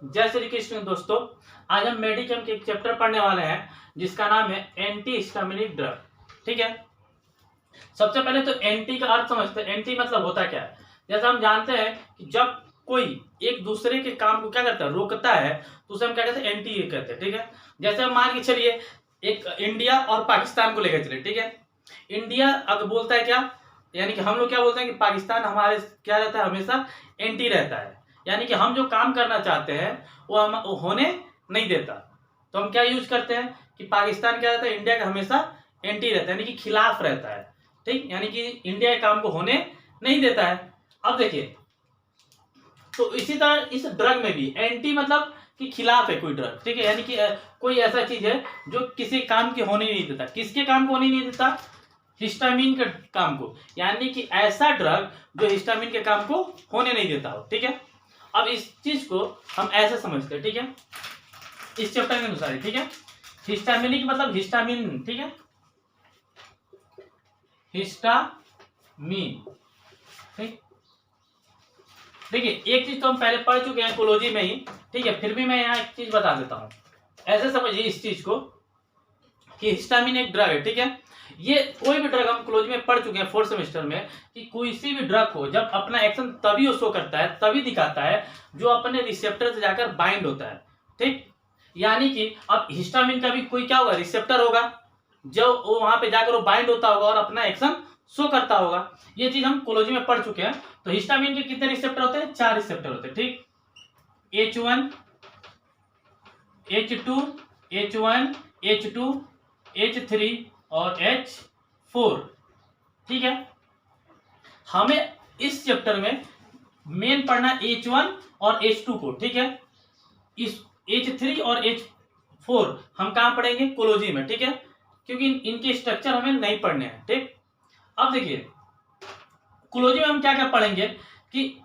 जय श्री कृष्ण दोस्तों। आज हम मेडिकल के एक चैप्टर पढ़ने वाले हैं जिसका नाम है एंटी हिस्टामिनिक ड्रग। ठीक है, सबसे पहले तो एंटी का अर्थ समझते हैं। एंटी मतलब होता क्या है। जैसे हम जानते हैं कि जब कोई एक दूसरे के काम को क्या करता है, रोकता है, तो उसे हम क्या कहते हैं, एंटी कहते हैं। ठीक है, जैसे हम मान के चलिए एक इंडिया और पाकिस्तान को लेकर चले। ठीक है, इंडिया अगर बोलता है क्या, यानी कि हम लोग क्या बोलते हैं कि पाकिस्तान हमारे क्या रहता है, हमेशा एंटी रहता है। यानी कि हम जो काम करना चाहते हैं वो होने नहीं देता। तो हम क्या यूज करते हैं कि पाकिस्तान क्या रहता है, इंडिया का हमेशा एंटी रहता है, यानी कि खिलाफ रहता है। ठीक, यानी कि इंडिया के काम को होने नहीं देता है। अब देखिए, तो इसी तरह इस ड्रग में भी एंटी मतलब कि खिलाफ है कोई ड्रग। ठीक है, यानी कि कोई ऐसा चीज है जो किसी काम के होने नहीं देता। किसके काम को होने नहीं देता? हिस्टामिन के काम को। यानी कि ऐसा ड्रग जो हिस्टामिन के काम को होने नहीं देता हो। ठीक है, अब इस चीज को हम ऐसे समझते हैं। ठीक है, इस चैप्टर के अनुसार। ठीक है, हिस्टामिनिक मतलब हिस्टामिन। ठीक है, हिस्टामिन। ठीक, देखिए एक चीज तो हम पहले पढ़ चुके हैं कोलॉजी में ही। ठीक है, फिर भी मैं यहाँ एक चीज बता देता हूं। ऐसे समझिए इस चीज को कि हिस्टामिन एक ड्रग है। ठीक है, ये कोई भी ड्रग हम कोलॉजी में पढ़ चुके हैं फोर्थ सेमेस्टर में कि कोई सी भी ड्रग को जब अपना एक्शन तभी शो करता है, तभी दिखाता है जो अपने रिसेप्टर से जाकर बाइंड होता है। ठीक, यानी कि अब हिस्टामिन का भी कोई क्या होगा, रिसेप्टर होगा, जो वो वहां पे जाकर वो बाइंड होता होगा और अपना एक्शन शो करता होगा। ये चीज हम कोलॉजी में पढ़ चुके हैं। तो हिस्टामिन के कितने रिसेप्टर होते हैं? 4 रिसेप्टर होते हैं। ठीक, H1, H2, H1, H2, H3 और H4। ठीक है, हमें इस चैप्टर में मेन पढ़ना H1 और H2 को। ठीक है, इस H3 और H4 हम कहां पढ़ेंगे? कोलॉजी में। ठीक है, क्योंकि इनके स्ट्रक्चर हमें नहीं पढ़ने हैं। ठीक, अब देखिए कोलॉजी में हम क्या क्या पढ़ेंगे कि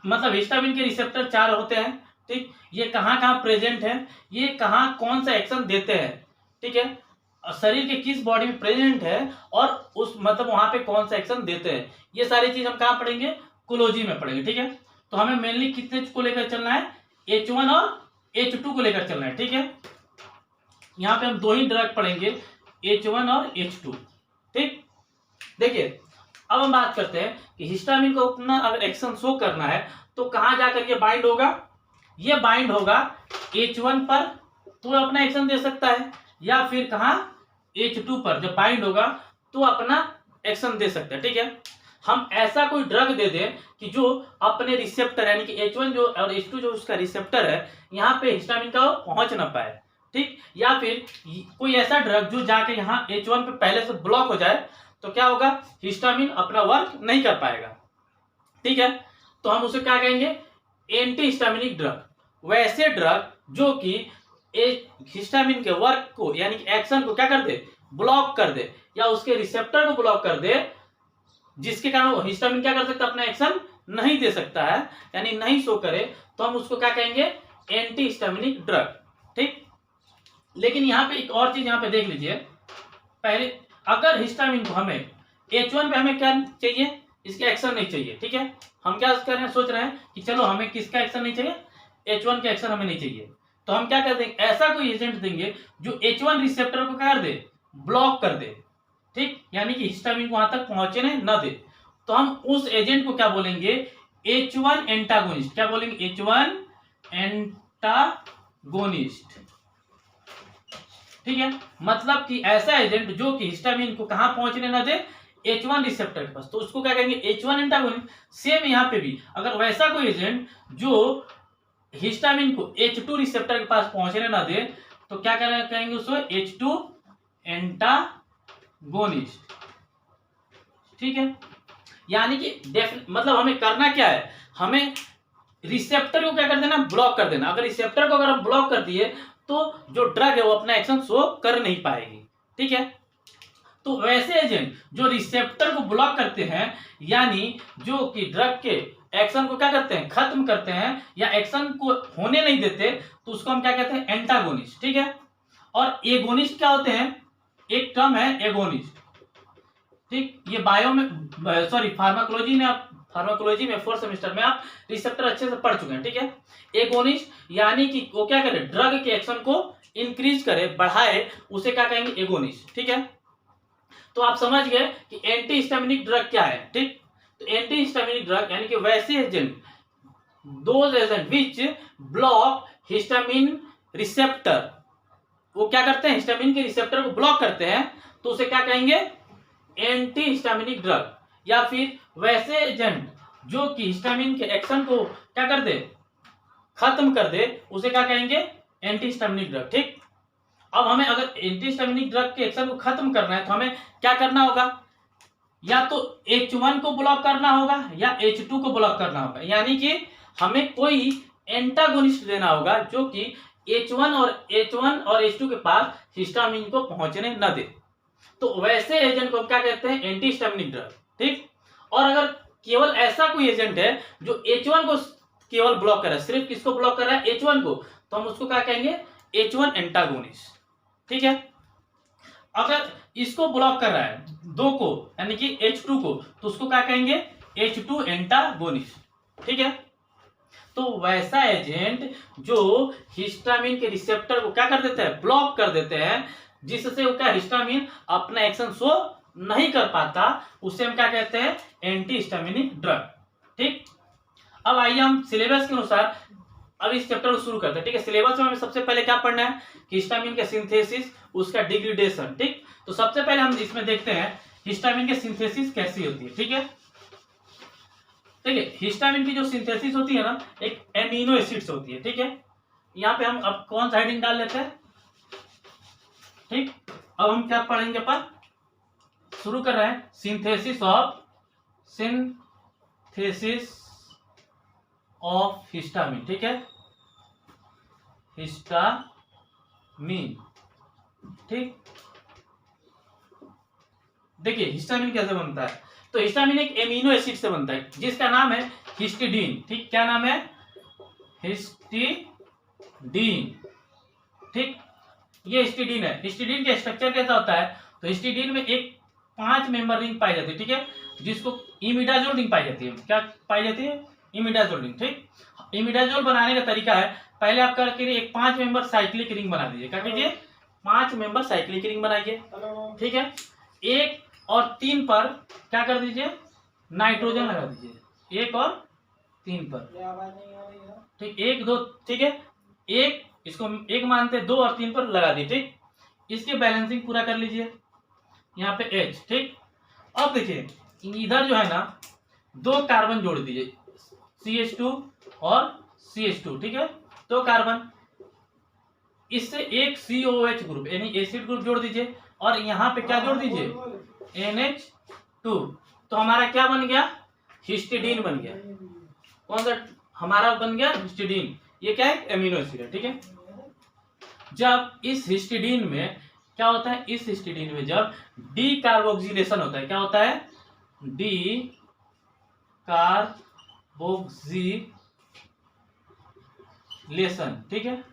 मतलब हिस्टामिन के रिसेप्टर 4 होते हैं। ठीक, ये कहां कहां प्रेजेंट है, ये कहां कौन सा एक्शन देते हैं। ठीक है, शरीर के किस बॉडी में प्रेजेंट है और उस मतलब वहां पे कौन सा एक्शन देते हैं, ये सारी चीज हम कहां पढ़ेंगे? कोलॉजी में पढ़ेंगे। ठीक है, तो हमें मेनली कितने को लेकर चलना है? H1 और H2 को लेकर चलना है। ठीक है, यहाँ पे हम 2 ही ड्रग पढ़ेंगे, H1 और H2। ठीक, देखिए अब हम बात करते हैं कि हिस्टामिन को अपना अगर एक्शन शो करना है तो कहां जाकर ये बाइंड होगा? ये बाइंड होगा H1 पर, तो अपना एक्शन दे सकता है, या फिर कहां? H2 पर जब बाइंड होगा तो अपना एक्शन दे सकता है। ठीक है, हम ऐसा कोई ड्रग दे दें कि जो अपने रिसेप्टर यानी कि H1 जो और H2 जो उसका रिसेप्टर है, यहाँ पे हिस्टामिन का पहुंच ना पाए। ठीक, या फिर कोई ऐसा ड्रग जो जाके यहाँ H1 पे पहले से ब्लॉक हो जाए, तो क्या होगा? हिस्टामिन अपना वर्क नहीं कर पाएगा। ठीक है, तो हम उसे क्या कहेंगे? Anti histaminic drug. वैसे ड्रग जो कि हिस्टामिन के वर्क को यानी कि एक्शन को क्या कर दे? ब्लॉक कर दे, या उसके रिसेप्टर को ब्लॉक कर दे, जिसके कारण हिस्टामिन क्या कर सकता है? अपना एक्शन नहीं दे सकता है, यानी नहीं शो करे, तो हम उसको क्या कहेंगे? Anti histaminic drug. ठीक, लेकिन यहां पे एक और चीज यहां पे देख लीजिए। पहले अगर हिस्टामिन को हमें H1 पे हमें क्या चाहिए? इसके एक्शन नहीं चाहिए। ठीक है, हम क्या कर रहे हैं, सोच रहे हैं कि चलो हमें किसका एक्शन नहीं चाहिए? H1 का एक्शन हमें नहीं चाहिए, तो हम क्या कर देंगे? ऐसा कोई एजेंट देंगे जो H1 रिसेप्टर को क्या कर दे? ब्लॉक कर दे। ठीक, यानी कि हिस्टामिन को वहां तक पहुंचने न दे, तो हम उस एजेंट को क्या बोलेंगे? H1 antagonist. क्या बोलेंगे? H1 antagonist. ठीक है, मतलब कि ऐसा एजेंट जो कि हिस्टामिन को कहां पहुंचने ना दे? H1 रिसेप्टर के पास, तो उसको क्या कहेंगे? H1 antagonist. सेम यहां पे भी अगर वैसा कोई एजेंट जो हिस्टामिन को H2 रिसेप्टर के पास पहुंचने ना दे, तो क्या कहेंगे उसको? H2 antagonist. ठीक है, यानी कि मतलब हमें करना क्या है? हमें रिसेप्टर को क्या कर देना? ब्लॉक कर देना। अगर रिसेप्टर को अगर हम ब्लॉक कर दिए तो जो ड्रग है वो अपना एक्शन शो कर नहीं पाएगी। ठीक है, तो वैसे एजेंट जो रिसेप्टर को ब्लॉक करते हैं, यानी जो कि ड्रग के एक्शन को क्या करते हैं? खत्म करते हैं, या एक्शन को होने नहीं देते, तो उसको हम क्या कहते हैं? एंटागोनिस्ट। ठीक है, और एगोनिस्ट क्या होते हैं? एक टर्म है एगोनिस्ट। ठीक, ये बायो में फार्माकोलॉजी में आप फार्माकोलॉजी में 4th सेमेस्टर में आप रिसेप्टर अच्छे से पढ़ चुके हैं, ठीक है। एगोनिस्ट यानी कि वो क्या करे, ड्रग के एक्शन को इंक्रीज करे, बढ़ाए, उसे क्या कहेंगे, एगोनिस्ट, ठीक है। तो आप समझ गए कि एंटी हिस्टामिनिक ड्रग क्या है, ठीक। तो एंटी हिस्टामिनिक ड्रग यानी कि वैसे agent, those agent which block histamine receptor, वो क्या करते हैं, हिस्टामिन के रिसेप्टर को ब्लॉक करते हैं, तो उसे क्या कहेंगे, एंटी हिस्टामिनिक ड्रग। या फिर वैसे एजेंट जो कि हिस्टामिन के एक्शन को क्या कर दे, खत्म कर दे, उसे क्या कहेंगे, एंटी हिस्टामिनिक ड्रग, ठीक। अब हमें अगर एंटी हिस्टामिनिक ड्रग के एक्शन को खत्म करना है तो हमें क्या करना होगा, या तो H1 को ब्लॉक करना होगा या H2 को ब्लॉक करना होगा, यानी कि हमें कोई एंटागोनिस्ट देना होगा जो कि H1 और H2 के पास हिस्टामिन को पहुंचने न दे। तो वैसे एजेंट को क्या कहते हैं, एंटी हिस्टामिनिक ड्रग, ठीक। और अगर केवल ऐसा कोई एजेंट है जो H1 को केवल ब्लॉक कर रहा है, सिर्फ किसको ब्लॉक कर रहा है, H1 को, तो हम उसको क्या कहेंगे, H1 एंटागोनिस्ट, ठीक है। अगर इसको ब्लॉक कर रहा है, दो को यानी कि H2 को, तो उसको क्या कहेंगे, H2 एंटागोनिस्ट, ठीक है। तो वैसा एजेंट जो हिस्टामिन के रिसेप्टर को क्या कर देते हैं, ब्लॉक कर देते हैं, जिससे उसका हिस्टामिन अपना एक्शन शो नहीं कर पाता, उसे हम क्या कहते हैं, एंटी हिस्टामिनिक ड्रग, ठीक। अब आइए हम सिलेबस के अनुसार अब इस चैप्टर को शुरू करते हैं, ठीक है। सिलेबस में हमें सबसे पहले क्या पढ़ना है कि हिस्टामिन का सिंथेसिस, उसका डिग्रेडेशन, ठीक। तो सबसे पहले हम इसमें देखते हैं हिस्टामिन की सिंथेसिस कैसी होती है, ठीक है। ठीक है, हिस्टामिन की जो सिंथेसिस होती है ना, एक एमिनो एसिड्स होती है, ठीक है। यहाँ पे हम अब कौन सा हेडिंग डाल लेते हैं, ठीक। अब हम क्या पढ़ेंगे, पर शुरू कर रहे हैं सिंथेसिस ऑफ हिस्टामिन, ठीक है, हिस्टामिन, ठीक। देखिए हिस्टामिन कैसे बनता है, तो हिस्टामिन एक एमिनो एसिड से बनता है जिसका नाम है हिस्टिडीन, ठीक। क्या नाम है, हिस्टिडीन, ठीक। ये हिस्टिडीन है। हिस्टिडीन का स्ट्रक्चर कैसा होता है, तो हिस्टिडीन में एक 5 मेंबर रिंग पाई जाती है, ठीक है, जिसको इमिडाजोल रिंग पाई जाती है। क्या पाई जाती है, इमिडाजोल रिंग, ठीक। इमिडाजोल बनाने का तरीका है, पहले आप क्या करिए, एक 5 मेंबर साइक्लिक रिंग बना दीजिए। क्या कीजिए, 5 मेंबर साइक्लिक रिंग बनाइए, ठीक है। 1 और 3 पर क्या कर दीजिए, नाइट्रोजन लगा दीजिए, 1 और 3 पर, ठीक। 1 2, ठीक है, 1 इसको 1 मानते, 2 और 3 पर लगा दी, ठीक। इसके बैलेंसिंग पूरा कर लीजिए, यहाँ पे H, ठीक। अब देखिए इधर जो है ना, 2 कार्बन जोड़ दीजिए, CH2 और CH2, ठीक है, 2 कार्बन, इससे एक COH ग्रुप यानी एसिड ग्रुप जोड़ दीजिए, और यहाँ पे क्या जोड़ दीजिए, NH2। तो हमारा क्या बन गया, हिस्टिडीन बन गया। कौन सा हमारा बन गया, हिस्टिडीन। ये क्या है, एमिनो एसिड है, ठीक है। जब इस हिस्टिडीन में क्या होता है, इस हिस्टिडीन में जब डी कार्बोक्सिलेशन होता है, क्या होता है, डी कार्बोक्सिलेशन, ठीक है।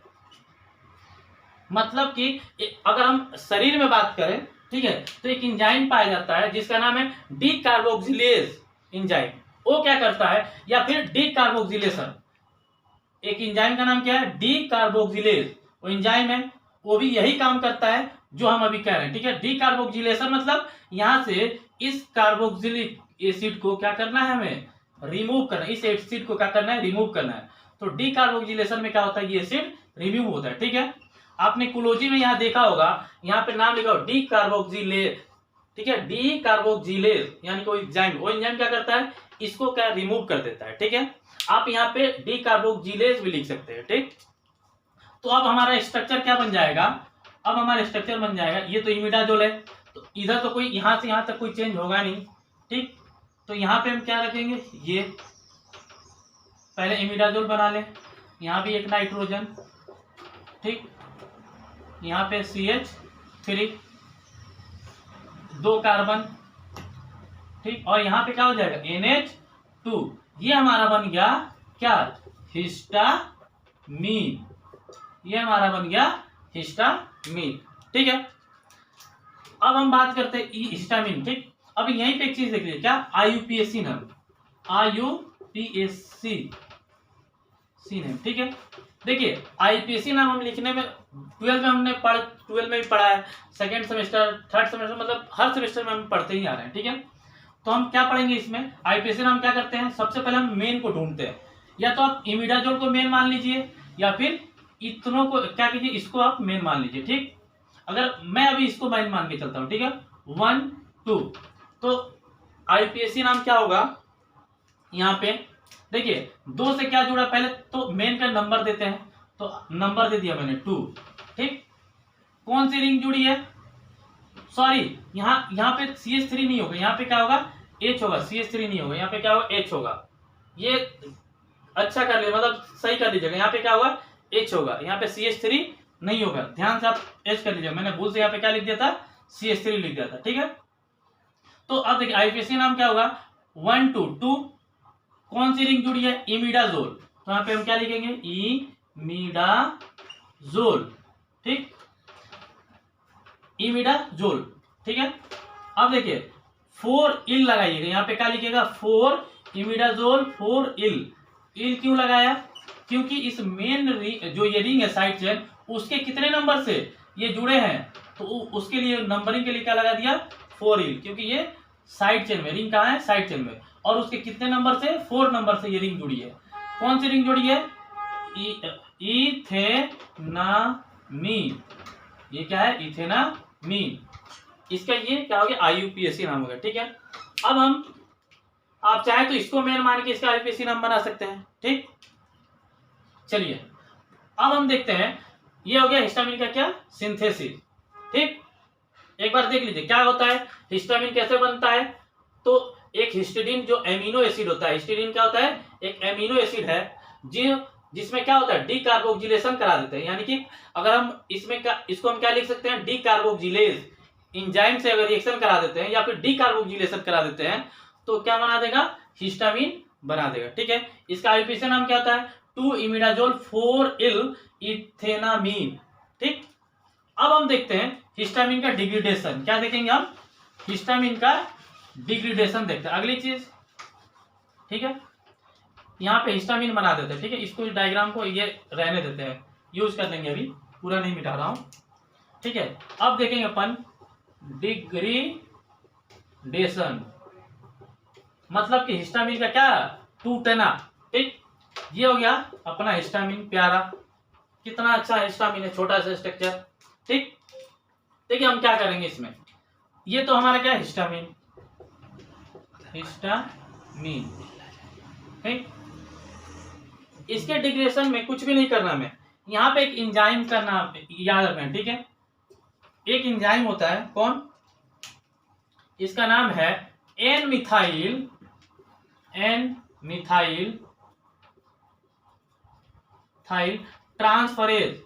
मतलब कि अगर हम शरीर में बात करें, ठीक है, तो एक एंजाइम पाया जाता है जिसका नाम है डी कार्बोक्सिलेज एंजाइम। वो क्या करता है, या फिर डी कार्बोक्सिलेशन, एक एंजाइम का नाम क्या है, डी कार्बोक्सिलेज, वो एंजाइम है, वो भी यही काम करता है जो हम अभी कह रहे हैं, ठीक है। डी कार्बोक्सिलेशन मतलब यहां से इस कार्बोक्सिलिक एसिड को क्या करना है, हमें रिमूव करना है, इस एसिड को क्या करना है, रिमूव करना है। तो डी कार्बोक्सिलेशन में क्या होता है, ये एसिड रिमूव होता है, ठीक है। आपने कोलॉजी में यहाँ देखा होगा, यहाँ पे नाम लिखा हो डी कार्बोक्सिलेज, ठीक है, डी कार्बोक्सिलेज यानी कोई एंजाइम, वो एंजाइम क्या करता है, इसको क्या रिमूव कर देता है, ठीक है। आप यहाँ पे डी कार्बोक्सिलेज भी लिख सकते हैं, ठीक। तो अब हमारा स्ट्रक्चर क्या बन जाएगा, अब हमारा स्ट्रक्चर बन जाएगा, ये तो इमिडाजोल है, तो इधर तो कोई यहाँ से यहाँ तक कोई चेंज होगा नहीं, ठीक। तो यहाँ पे हम क्या रखेंगे, ये पहले इमिडाजोल बना ले, यहाँ भी एक नाइट्रोजन, ठीक, यहाँ पे CH3, 2 कार्बन, ठीक, और यहाँ पे क्या हो जाएगा, NH2। ये हमारा बन गया क्या, हिस्टामीन, ये हमारा बन गया हिस्टामीन, ठीक है। अब हम बात करते हैं हिस्टामीन, ठीक। अब यहीं पे एक चीज देख लीजिए, क्या, IUPAC नाम, IUPAC सी नेम, ठीक है। देखिए IUPAC नाम हम लिखने में 12 में हमने 12 में भी पढ़ा है, सेकेंड सेमेस्टर, थर्ड सेमेस्टर, मतलब हर सेमेस्टर में हम पढ़ते ही आ रहे हैं, ठीक है। तो हम क्या पढ़ेंगे इसमें, IUPAC नाम क्या करते हैं, सबसे पहले हम मेन को ढूंढते हैं। या तो आप इमिडाजोल को मेन मान लीजिए, या फिर इतनों को क्या कीजिए, इसको आप मेन मान लीजिए, ठीक। अगर मैं अभी इसको मेन मान के चलता हूं, ठीक है, 1 2, तो IUPAC नाम क्या होगा, यहाँ पे देखिए 2 से क्या जुड़ा, पहले तो मेन का नंबर देते हैं, तो नंबर दे दिया मैंने 2, ठीक। कौन सी रिंग जुड़ी है, सॉरी यहाँ पे CH3 नहीं होगा, यहाँ पे क्या होगा, H होगा, CH3 नहीं होगा, यहाँ पे क्या होगा, H होगा। ये अच्छा कर लिया, मतलब सही कर लीजिएगा, यहाँ पे क्या होगा, H होगा, यहाँ पे CH3 नहीं होगा, ध्यान से आप H कर लीजिएगा, मैंने भूल से यहाँ पे क्या लिख दिया था, CH3 लिख दिया था, ठीक है। तो अब देखिए IUPAC नाम क्या होगा, 1 2 2, कौन सी रिंग जुड़ी है, इमिडाजोल, तो यहाँ पे हम क्या लिखेंगे, इमिडाजोल, ठीक, इमिडाजोल, ठीक है। अब देखिए 4 इल लगाइएगा, यहाँ पे क्या लिखेगा, 4 इमिडाजोल 4 इल। इल क्यों लगाया, क्योंकि इस मेन जो ये रिंग है साइड चेन, उसके कितने नंबर से ये जुड़े हैं, तो उसके लिए नंबरिंग के लिए क्या लगा दिया, 4 इल, क्योंकि ये साइड चेन में, रिंग कहाँ है, साइड चेन में, और उसके कितने नंबर से, 4 नंबर से ये रिंग जुड़ी है। कौन सी रिंग जुड़ी है, इथेनामीन, ये क्या है, इथेनामीन, इसका ये क्या हो गया, IUPAC नाम होगा, ठीक है। अब हम, आप चाहे तो इसको मेन मान के इसका IUPAC नाम बना सकते हैं, ठीक। चलिए अब हम देखते हैं, ये हो गया हिस्टामिन का क्या, सिंथेसिस, ठीक। एक बार देख लीजिए क्या होता है, हिस्टामिन कैसे बनता है। तो एक हिस्टिडीन जो एमिनो एसिड होता है, हिस्टिडीन क्या होता है, एक एमिनो एसिड है जिसमें क्या होता है, डीकार्बोक्सिलेशन करा देते हैं, यानी कि अगर हम इसमें इसको हम क्या लिख सकते हैं, डीकार्बोक्सिलेज एंजाइम से अगर रिएक्शन करा देते हैं, या फिर डीकार्बोक्सिलेशन करा देते हैं, तो क्या बना देगा, हिस्टामिन बना देगा, ठीक है। इसका IUPAC नाम क्या होता है, 2 इमिडाजोल 4 इल इथेनामीन, ठीक। अब हम देखते हैं हिस्टामिन का डिग्रेडेशन, क्या देखेंगे हम, हिस्टामिन का डिग्रेडेशन देखते हैं, अगली चीज, ठीक है। यहाँ पे हिस्टामिन बना देते हैं, ठीक है, इसको डायग्राम को ये रहने देते हैं, यूज कर लेंगे, अभी पूरा नहीं मिटा रहा हूं, ठीक है। अब देखेंगे अपन डिग्रेडेशन, मतलब कि हिस्टामिन का क्या, टूटना, ठीक। ये हो गया अपना हिस्टामिन, प्यारा, कितना अच्छा हिस्टामिन है, छोटा सा स्ट्रक्चर, ठीक। देखिए हम क्या करेंगे इसमें, ये तो हमारा क्या है, हिस्टामिन, ठीक। इसके डिग्रेडेशन में कुछ भी नहीं करना, में यहाँ पे एक एंजाइम का नाम याद रखना, ठीक है। एक एंजाइम होता है, कौन, इसका नाम है एन मिथाइल ट्रांसफरेज।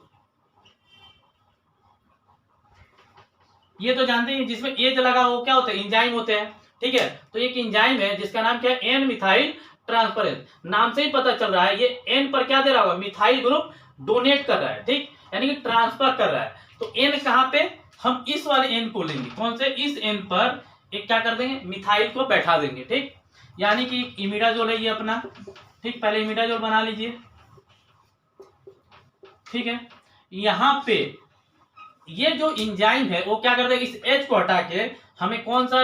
ये तो जानते हैं, जिसमें एज लगा हो क्या होता है, एंजाइम होते हैं, ठीक है। तो एक एंजाइम है जिसका नाम क्या है, एन मिथाइल ट्रांसफरेज, नाम से ही पता चल रहा है, ये एन पर क्या दे रहा होगा, मिथाइल ग्रुप डोनेट कर रहा है, ठीक, यानी कि ट्रांसफर कर रहा है। तो एन कहाँ पे, हम इस वाले एन को लेंगे, कौन से, इस एन पर एक क्या कर देंगे, मिथाइल को बैठा देंगे, ठीक, यानी कि इमिडाजोल है ये अपना, ठीक। पहले इमिडाजोल बना लीजिए, ठीक है। यहां पे ये जो एंजाइम है वो क्या कर देगा, इस H को हटा के हमें कौन सा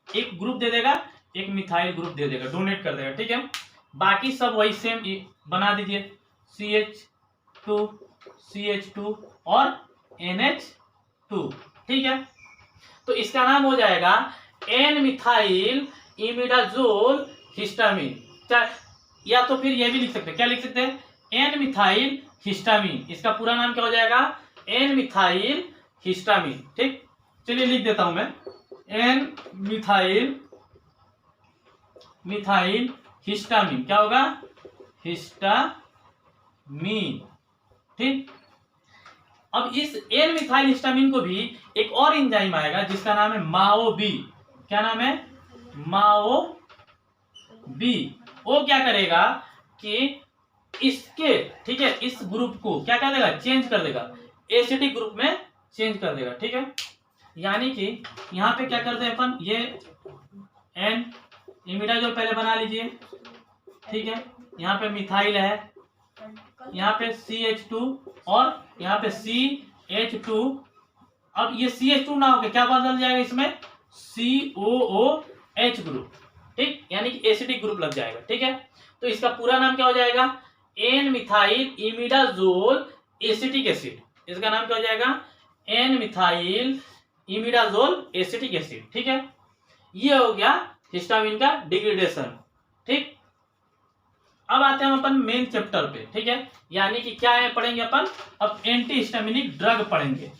एक ग्रुप दे देगा, एक मिथाइल ग्रुप दे देगा, डोनेट कर देगा, ठीक है। बाकी सब वही सेम बना दीजिए, CH2 और NH2, ठीक है। तो इसका नाम हो जाएगा एन मिथाइल इमिडाजोल हिस्टामिन, या तो फिर ये भी लिख सकते हैं, क्या लिख सकते हैं, एन मिथाइल हिस्टामिन, इसका पूरा नाम क्या हो जाएगा, एन मिथाइल हिस्टामिन, ठीक। चलिए लिख देता हूं मैं, एन मिथाइल हिस्टामिन, क्या होगा, हिस्टामिन, ठीक। अब इस एन मिथाइल हिस्टामिन को भी एक और एंजाइम आएगा जिसका नाम है MAO-B, क्या नाम है, MAO-B। वो क्या करेगा कि इसके, ठीक है, इस ग्रुप को क्या कर देगा, चेंज कर देगा, एसिडिक ग्रुप में चेंज कर देगा, ठीक है। यानी कि यहाँ पे क्या करते हैं अपन, ये N इमिडाजोल पहले बना लीजिए, ठीक है। यहाँ पे मिथाइल है, यहाँ पे CH2 और यहाँ पे CH2। अब ये CH2 ना होकर क्या बदल जाएगा इसमें, COOH ग्रुप, ठीक, यानी कि एसिडिक ग्रुप लग जाएगा, ठीक है। तो इसका पूरा नाम क्या हो जाएगा, N methyl imidazole acetic acid. इसका नाम क्या हो जाएगा, N methyl imidazole acetic acid, ठीक है। ये हो गया हिस्टामिन का डिग्रेडेशन, ठीक। अब आते हैं हम अपन मेन चैप्टर पे, ठीक है। यानी कि क्या है पढ़ेंगे अपन, अब एंटी हिस्टामिनिक ड्रग पढ़ेंगे,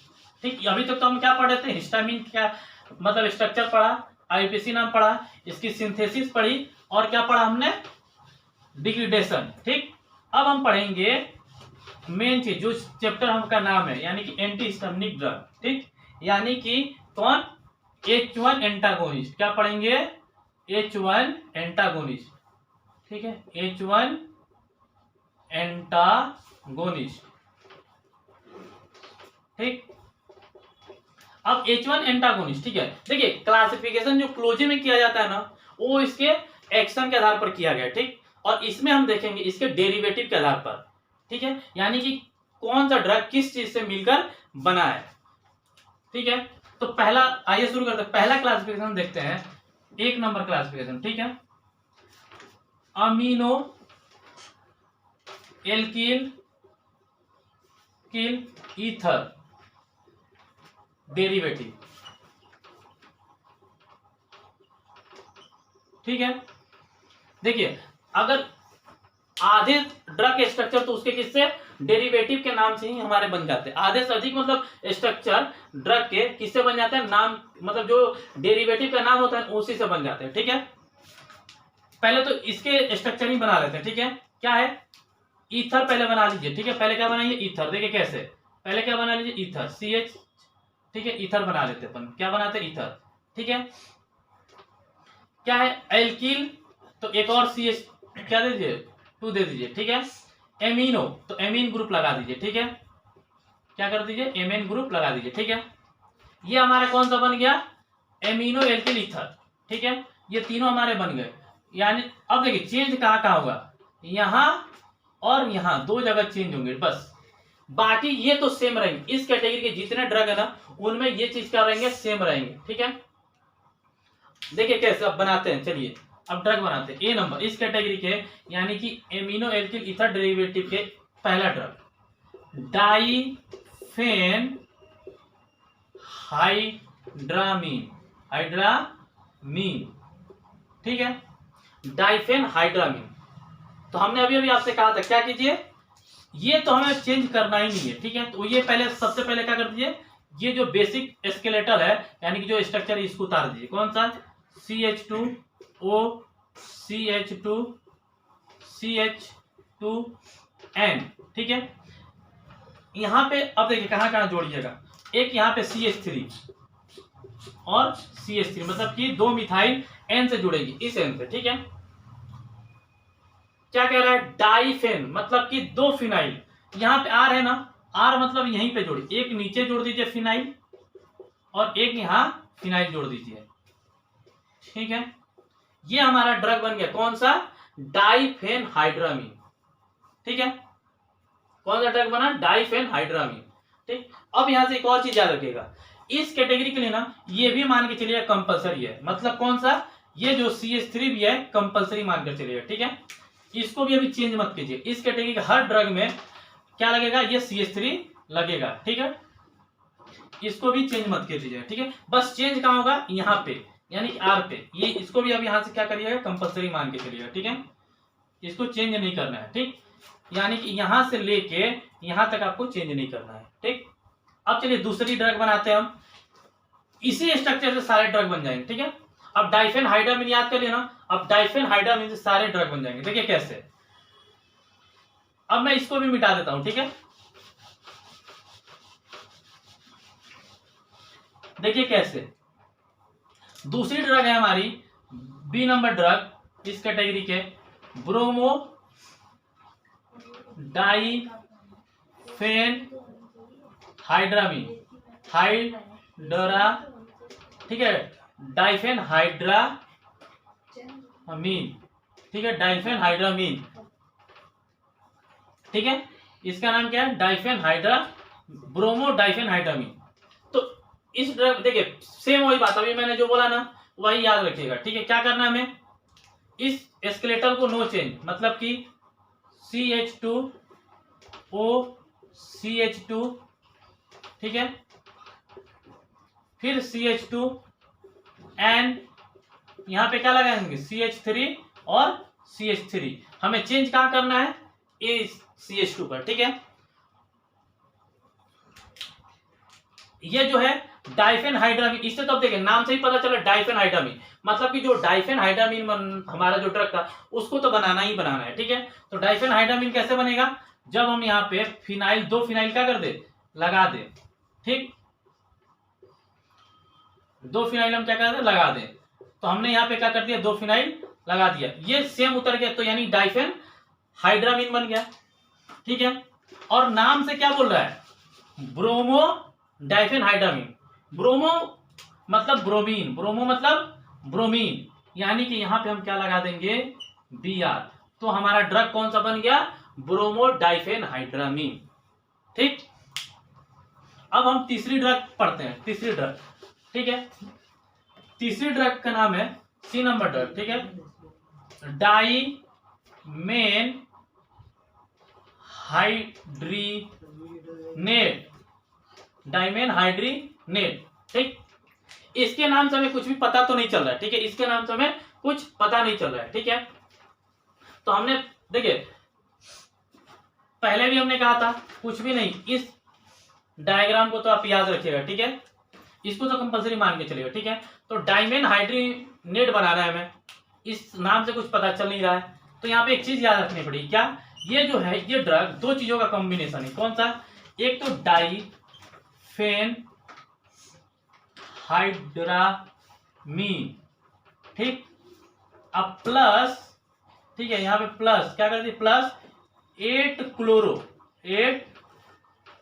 ठीक। अभी तक तो हम क्या पढ़े थे, हिस्टामिन क्या मतलब स्ट्रक्चर पढ़ा, आईपीसी नाम पढ़ा, इसकी सिंथेसिस पढ़ी, और क्या पढ़ा हमने, डिग्रेडेशन, ठीक। अब हम पढ़ेंगे मेन चीज जो चैप्टर हमका नाम है, यानी कि एंटी हिस्टामिनिक ड्रग, ठीक। यानी कि कौन, H1 एंटागोनिस्ट। क्या पढ़ेंगे, H1 एंटागोनिस्ट, ठीक है, H1 एंटागोनिस्ट, ठीक। अब H1 एंटागोनिस्ट, ठीक है। देखिए क्लासिफिकेशन जो क्लोजी में किया जाता है ना, वो इसके एक्शन के आधार पर किया गया, ठीक। और इसमें हम देखेंगे इसके डेरिवेटिव के आधार पर, ठीक है, यानी कि कौन सा ड्रग किस चीज से मिलकर बना है, ठीक है। तो पहला, आइए शुरू करते हैं, पहला क्लासिफिकेशन देखते हैं, 1 नंबर क्लासिफिकेशन, ठीक है। अमीनो एल्किल किल ईथर डेरिवेटिव, ठीक है। देखिए अगर आधे ड्रग के स्ट्रक्चर तो उसके किससे, डेरिवेटिव के नाम से ही हमारे बन जाते हैं। आधे से अधिक मतलब स्ट्रक्चर ड्रग के किससे बन जाते हैं, नाम मतलब जो डेरिवेटिव का नाम होता है उसी से बन जाते हैं, ठीक है। पहले तो इसके स्ट्रक्चर ही बना लेते हैं, ठीक है। क्या है, ईथर पहले बना लीजिए, ठीक है। पहले क्या बनाइए, ईथर। देखिए कैसे, पहले क्या बना लीजिए, ईथर, CH, ठीक है। ईथर बना लेते अपन, क्या बनाते हैं, ईथर, ठीक है। क्या है, एल्किल, तो एक और CH क्या दे दीजिए, 2 दे दीजिए, ठीक है। एमिनो, तो एमीन ग्रुप लगा दीजिए, ठीक है। क्या कर दीजिए, एमीन ग्रुप लगा दीजिए, ठीक है। ये हमारा कौन सा बन गया, एमिनो एल्किल ईथर, ठीक है। ये तीनों हमारे बन गए। यानी अब देखिए चेंज कहाँ कहाँ होगा, यहां और यहां 2 जगह चेंज होंगे बस, बाकी ये तो सेम रहेंगे। इस कैटेगरी के जितने ड्रग है ना, उनमें ये चीज क्या रहेंगे, सेम रहेंगे, ठीक है। देखिए कैसे अब बनाते हैं, चलिए अब ड्रग बनाते हैं। ए नंबर इस कैटेगरी के, यानी कि एमिनो एल्किल ईथर डेरिवेटिव के पहला ड्रग डाइफेन हाइड्रामीन, हाइड्रामीन, ठीक है। डाइफेन हाइड्रामीन, तो हमने अभी अभी आपसे कहा था क्या कीजिए, ये तो हमें चेंज करना ही नहीं है, ठीक है। तो ये पहले सबसे पहले क्या कर दीजिए, ये जो बेसिक स्केलेटल है यानी कि जो स्ट्रक्चर है इसको उतार दीजिए। कौन सा, CH2O CH2 CH2N, ठीक है। यहां पे अब देखिए कहां कहां जोड़िएगा, एक यहाँ पे CH3 और CH3, मतलब कि 2 मिथाइल N से जुड़ेगी, इस N से, ठीक है। क्या कह रहा है, डाइफेन, मतलब कि 2 फिनाइल, यहां पे R है ना, R मतलब यहीं पे जोड़ी, एक नीचे जोड़ दीजिए फिनाइल और एक यहां फिनाइल जोड़ दीजिए, ठीक है। ये हमारा ड्रग बन गया, कौन सा, डाइफेन हाइड्रामीन, ठीक है। कौन सा ड्रग बना, डाइफेन हाइड्रामीन, ठीक। अब यहां से एक और चीज याद रखिएगा, इस कैटेगरी के लिए ना ये भी मान के चलिए कंपलसरी है, मतलब कौन सा, ये जो CH3 भी है कंपलसरी मान कर चलिएगा, ठीक है। इसको भी अभी चेंज मत कीजिए, इस कैटेगरी के हर ड्रग में क्या लगेगा, ये CH3 लगेगा, ठीक है। इसको भी चेंज मत कीजिए, ठीक है। बस चेंज कहां होगा, यहाँ पे, यानी कि R पे। ये इसको भी अब यहां से क्या करिएगा, कंपलसरी मान के चलिएगा, ठीक है। इसको चेंज नहीं करना है, ठीक। यानी कि यहां से लेके यहां तक आपको चेंज नहीं करना है, ठीक। अब चलिए दूसरी ड्रग बनाते हैं हम, इसी स्ट्रक्चर से सारे ड्रग बन जाएंगे, ठीक है। अब डाइफेन हाइड्रामीन याद कर लेना, अब डाइफेन हाइड्रामीन से सारे ड्रग बन जाएंगे। देखिए कैसे, अब मैं इसको भी मिटा देता हूं, ठीक है। देखिए कैसे, दूसरी ड्रग है हमारी B नंबर ड्रग इस कैटेगरी के, ब्रोमो डाइफेन हाइड्रामीन, हाइड्रा, ठीक है, डाइफेन हाइड्रा डाइफेनहाइड्रामीन, ठीक है, डाइफेनहाइड्रामीन, ठीक है, इसका नाम क्या है, डाइफेनहाइड्रा, ब्रोमो डाइफेनहाइड्रामीन। तो इस ड्रग देखिए सेम वही बात अभी मैंने जो बोला ना वही याद रखिएगा, ठीक है। क्या करना है हमें, इस स्केलेटल को नो चेंज, मतलब कि CH2O CH2, ठीक है, फिर CH2 एंड यहां पे क्या लगाएंगे CH3 और CH3, हमें चेंज कहां करना है, CH2 पर, ठीक है। ये जो है डाइफेनहाइड्रामीन, इससे तो अब देखिए नाम से ही पता चला डाइफेनहाइड्रामीन, मतलब कि जो डाइफेनहाइड्रामीन हमारा जो ड्रग था उसको तो बनाना ही बनाना है, ठीक है। तो डाइफेनहाइड्रामीन कैसे बनेगा, जब हम यहाँ पे फिनाइल, 2 फिनाइल क्या कर दे, लगा दे, ठीक, 2 फिनाइल हम क्या कर दे, लगा दे। तो हमने यहाँ पे क्या कर दिया, 2 फिनाइल लगा दिया, ये सेम उतर गया, तो यानी डाइफेनहाइड्रामीन बन गया, ठीक है। और नाम से क्या बोल रहा है, ब्रोमो डाइफेनहाइड्रामीन, ब्रोमो मतलब ब्रोमीन, ब्रोमो मतलब ब्रोमीन, यानी कि यहां पे हम क्या लगा देंगे, Br, तो हमारा ड्रग कौन सा बन गया, ब्रोमो डाइफेनहाइड्रामीन, ठीक। अब हम तीसरी ड्रग पढ़ते हैं, तीसरी ड्रग, ठीक है। तीसरी ड्रग का नाम है C नंबर ड्रग, ठीक है, डाइमेन हाइड्रीनेट, डाइमेन हाइड्रीनेट, ठीक। इसके नाम से हमें कुछ भी पता तो नहीं चल रहा है, ठीक है, इसके नाम से हमें कुछ पता नहीं चल रहा है, ठीक है। तो हमने देखिए पहले भी हमने कहा था कुछ भी नहीं, इस डायग्राम को तो आप याद रखिएगा, ठीक है, इसको तो कंपलसरी मान के चलिएगा, ठीक है। तो डाइमेन हाइड्रीनेट बनाना है हमें, इस नाम से कुछ पता चल नहीं रहा है, तो यहाँ पे एक चीज याद रखनी पड़ेगी, क्या, ये जो है ये ड्रग 2 चीजों का कॉम्बिनेशन है, कौन सा, एक तो डाइफेन हाइड्रामीन, ठीक, अब प्लस, ठीक है, यहां पे प्लस क्या कर दी, प्लस 8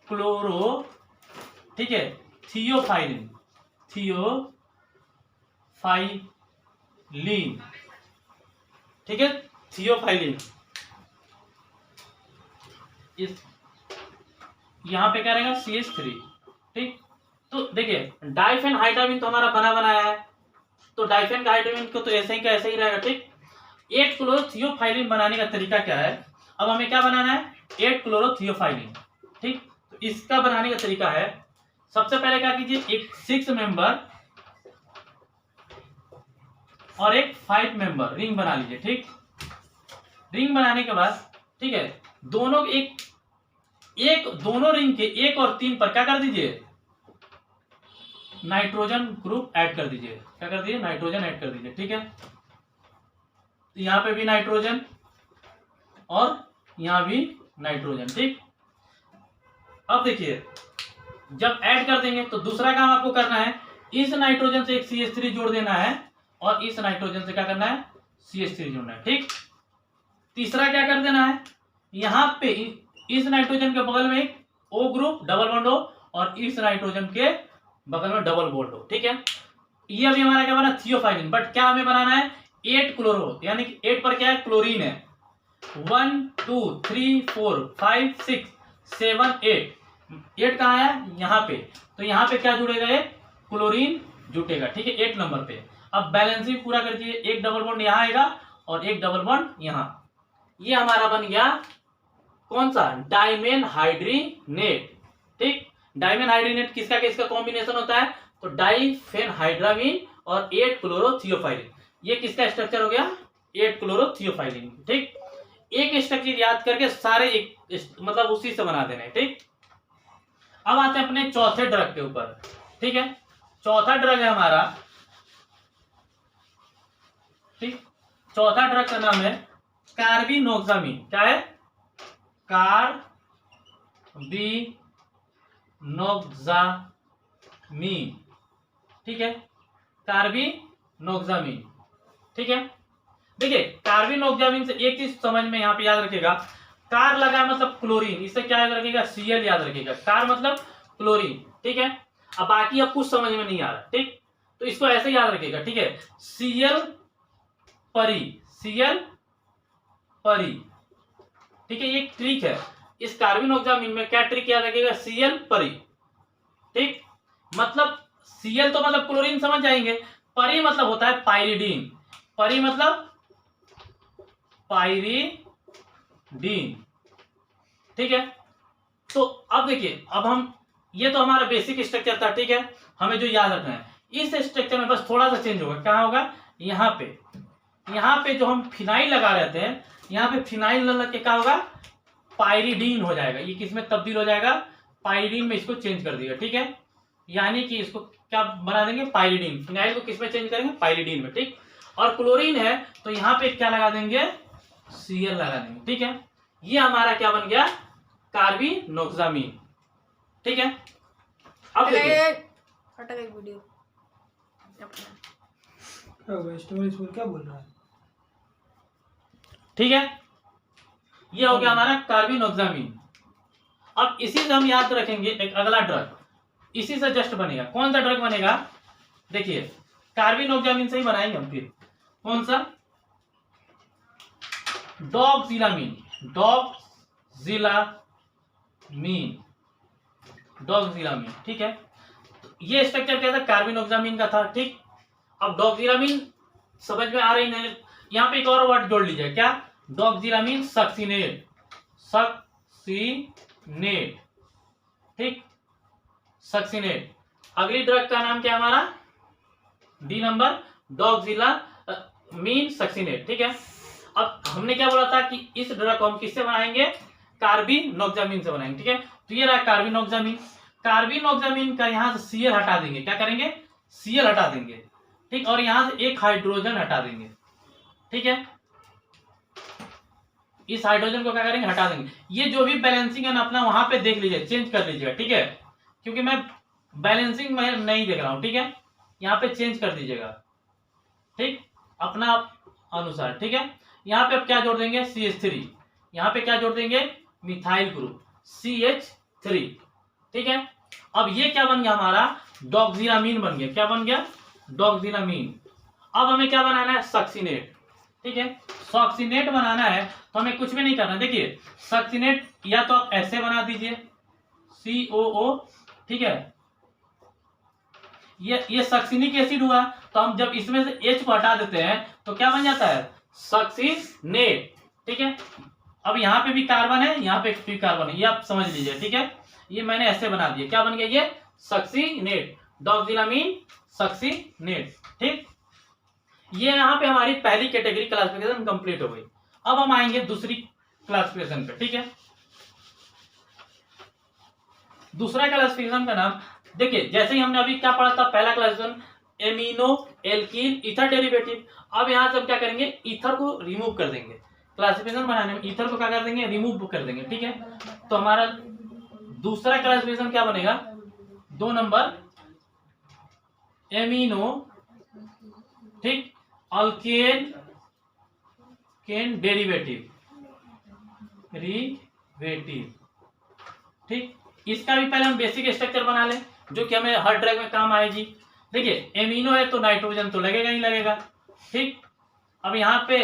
क्लोरो, ठीक है, थियोफाइलिन, ठीक है, थियोफाइलिन, इस यहां पे क्या रहेगा CH3, ठीक। तो देखिए डाइफेनहाइड्रामीन तो हमारा बना बनाया है, तो डाइफेनहाइड्रामीन को तो ऐसे ही का ऐसे ही रहेगा, ठीक। 8 क्लोरोथियोफाइलिन बनाने का तरीका क्या है, अब हमें क्या बनाना है, 8 क्लोरोथियोफाइलिन, ठीक। तो इसका बनाने का तरीका है, सबसे पहले क्या कीजिए, एक 6 मेंबर और एक 5 मेंबर रिंग बना लीजिए, ठीक। रिंग बनाने के बाद, ठीक है, दोनों दोनों रिंग के 1 और 3 पर क्या कर दीजिए, नाइट्रोजन ग्रुप ऐड कर दीजिए, क्या कर दीजिए, नाइट्रोजन ऐड कर दीजिए, ठीक है। यहां पे भी नाइट्रोजन और यहां भी नाइट्रोजन, ठीक। अब देखिए जब ऐड कर देंगे तो दूसरा काम आपको करना है, इस नाइट्रोजन से एक CH3 जोड़ देना है और इस नाइट्रोजन से क्या करना है, CH3 जोड़ना है, ठीक। तीसरा क्या कर देना है, यहां पे इस नाइट्रोजन के बगल में एक O ग्रुप डबल बॉन्ड हो और इस नाइट्रोजन के बगल में डबल बॉन्ड हो, ठीक है। ये अभी हमारा क्या बना, थियोफाइलिन, बट क्या हमें बनाना है, 8 क्लोरो, यानी कि 8 पर क्या है, क्लोरीन है, 1 2 3 4 5 6 7 8 कहाँ है, यहाँ पे, तो यहाँ पे क्या जुड़ेगा, ये क्लोरीन जुटेगा, ठीक है, 8 नंबर पे। अब बैलेंसिंग पूरा कर दीजिए, एक डबल बॉन्ड यहाँ आएगा और एक डबल बॉन्ड यहाँ, ये हमारा बन गया कौन सा, डाइमेन हाइड्रीनेट, ठीक। डाइमेन हाइड्रीनेट किसका किसका कॉम्बिनेशन होता है, तो डाइफेनहाइड्रामीन और 8 क्लोरोथियोफाइलिन, ये किसका स्ट्रक्चर हो गया, 8 क्लोरोथियोफाइलिन, ठीक। एक स्ट्रक्चर याद करके सारे एक मतलब उसी से बना देना है, ठीक। अब आते हैं अपने चौथे ड्रग के ऊपर, ठीक है। चौथा ड्रग है हमारा, ठीक, चौथा ड्रग का नाम है कार्बिनोक्सामिन, क्या है, कार्बिनोक्सामिन, ठीक है, कार्बिनोक्सामिन, ठीक है। देखिए कार्बिनोक्सामिन से एक चीज समझ में यहाँ पे याद रखिएगा, कार लगा मतलब क्लोरीन, इससे क्या याद रखिएगा, Cl याद रखिएगा, कार मतलब क्लोरीन, ठीक है। अब बाकी अब कुछ समझ में नहीं आ रहा, ठीक, तो इसको ऐसे याद रखिएगा, ठीक है, Cl परी, Cl परी, ठीक है। ये ट्रिक है, इस कार्बोनोक्सामीन में क्या ट्रिक याद रखिएगा, Cl परी, ठीक। मतलब Cl तो मतलब क्लोरीन समझ जाएंगे, परी मतलब होता है पाइरिडीन, परी मतलब पाइरिडीन, ठीक है। तो अब देखिए, अब हम, ये तो हमारा बेसिक स्ट्रक्चर था, ठीक है। हमें जो याद रखना है, इस स्ट्रक्चर में बस थोड़ा सा चेंज होगा, क्या होगा, यहाँ पे जो हम फिनाइल लगा रहते हैं, यहाँ पे फिनाइल लग के क्या होगा, पाइरिडीन हो जाएगा। ये किस में तब्दील हो जाएगा, पाइरिडीन में इसको चेंज कर दिया, ठीक है। यानी कि इसको क्या बना देंगे, पाइरिडीन। फिनाइल को किस में चेंज करेंगे, पाइरिडीन में, ठीक। और क्लोरीन है तो यहाँ पे क्या लगा देंगे, Cl लगा देंगे, ठीक है। ये हमारा क्या बन गया, कार्बिनोक्सामीन, ठीक है। अब देखिए, हटा गई वीडियो, क्या बोल रहा है, ठीक है। ये हो गया हमारा कार्बिनोक्सामीन। अब इसी से हम याद रखेंगे एक अगला ड्रग, इसी से जस्ट बनेगा। कौन सा ड्रग बनेगा, देखिए कार्बिनोक्सामीन से ही बनाएंगे हम, फिर कौन सा, डॉक्सिलामीन, डॉक्सिलामीन, ठीक है। ये स्ट्रक्चर क्या था, कार्बिनोक्सामीन का था, ठीक। अब डॉक्सिलामीन समझ में आ रही नहीं, यहाँ पे एक और वर्ड जोड़ लीजिए, क्या, डॉक्सिलामीन सक्सिनेट, ठीक, सक्सिनेट। अगली ड्रग का नाम क्या है हमारा, डी नंबर, डॉक्सिलामीन सक्सिनेट, ठीक है। अब हमने क्या बोला था कि इस ड्रग को हम किससे बनाएंगे, कार्बिनोक्सामीन से बनाएंगे, ठीक है। तो ये रहा कार्बिनोक्सामीन। कार्बिनोक्सामीन का यहां से Cl हटा देंगे, क्या करेंगे, Cl हटा देंगे, ठीक। और यहां से एक हाइड्रोजन हटा देंगे, ठीक है। इस हाइड्रोजन को क्या करेंगे, हटा देंगे। ये जो भी बैलेंसिंग है ना अपना, वहां पे देख लीजिए, चेंज कर लीजिएगा, ठीक है। क्योंकि मैं बैलेंसिंग में नहीं देख रहा हूं, ठीक है। यहाँ पे चेंज कर दीजिएगा, ठीक, अपना अनुसार, ठीक है। यहाँ पे अब क्या जोड़ देंगे, CH3, यहाँ पे क्या जोड़ देंगे, मिथाइल ग्रुप CH3, ठीक है। अब ये क्या बन गया हमारा, डॉक्सिलामीन बन गया, क्या बन गया, डॉक्सिलामीन। अब हमें क्या बनाना है, सक्सिनेट, ठीक है। सक्सिनेट बनाना है तो हमें कुछ भी नहीं करना, देखिए सक्सिनेट या तो आप ऐसे बना दीजिए, COO, ठीक है। ये सक्सिनिक एसिड हुआ, तो हम जब इसमें से H को हटा देते हैं तो क्या बन जाता है, सक्सिनेट, ठीक है। अब यहाँ पे भी कार्बन है, यहाँ पे भी कार्बन है, ये आप समझ लीजिए, ठीक है। ये मैंने ऐसे बना दिया, क्या बन गया, ये सक्सिनेट, डॉक्सिलामीन सक्सिनेट, ठीक। ये यहाँ पे हमारी पहली कैटेगरी क्लासिफिकेशन कंप्लीट हो गई। अब हम आएंगे दूसरी क्लासिफिकेशन पे, ठीक है। दूसरा क्लासिफिकेशन का नाम देखिए, जैसे ही हमने अभी क्या पढ़ा था, पहला classification amino alkene ether derivative. अब यहां से हम क्या करेंगे, ईथर को रिमूव कर देंगे, क्लासिफिकेशन बनाने में ईथर को क्या कर देंगे, रिमूव कर देंगे, ठीक है। तो हमारा दूसरा क्लासिफिकेशन क्या बनेगा, 2 नंबर एमिनो, ठीक, अल्केन डेरिवेटिव, ठीक। इसका भी पहले हम बेसिक स्ट्रक्चर बना लें, जो कि हमें हर ड्रग में काम आएगी। देखिए एमिनो है तो नाइट्रोजन तो लगेगा ही लगेगा, ठीक। अब यहाँ पे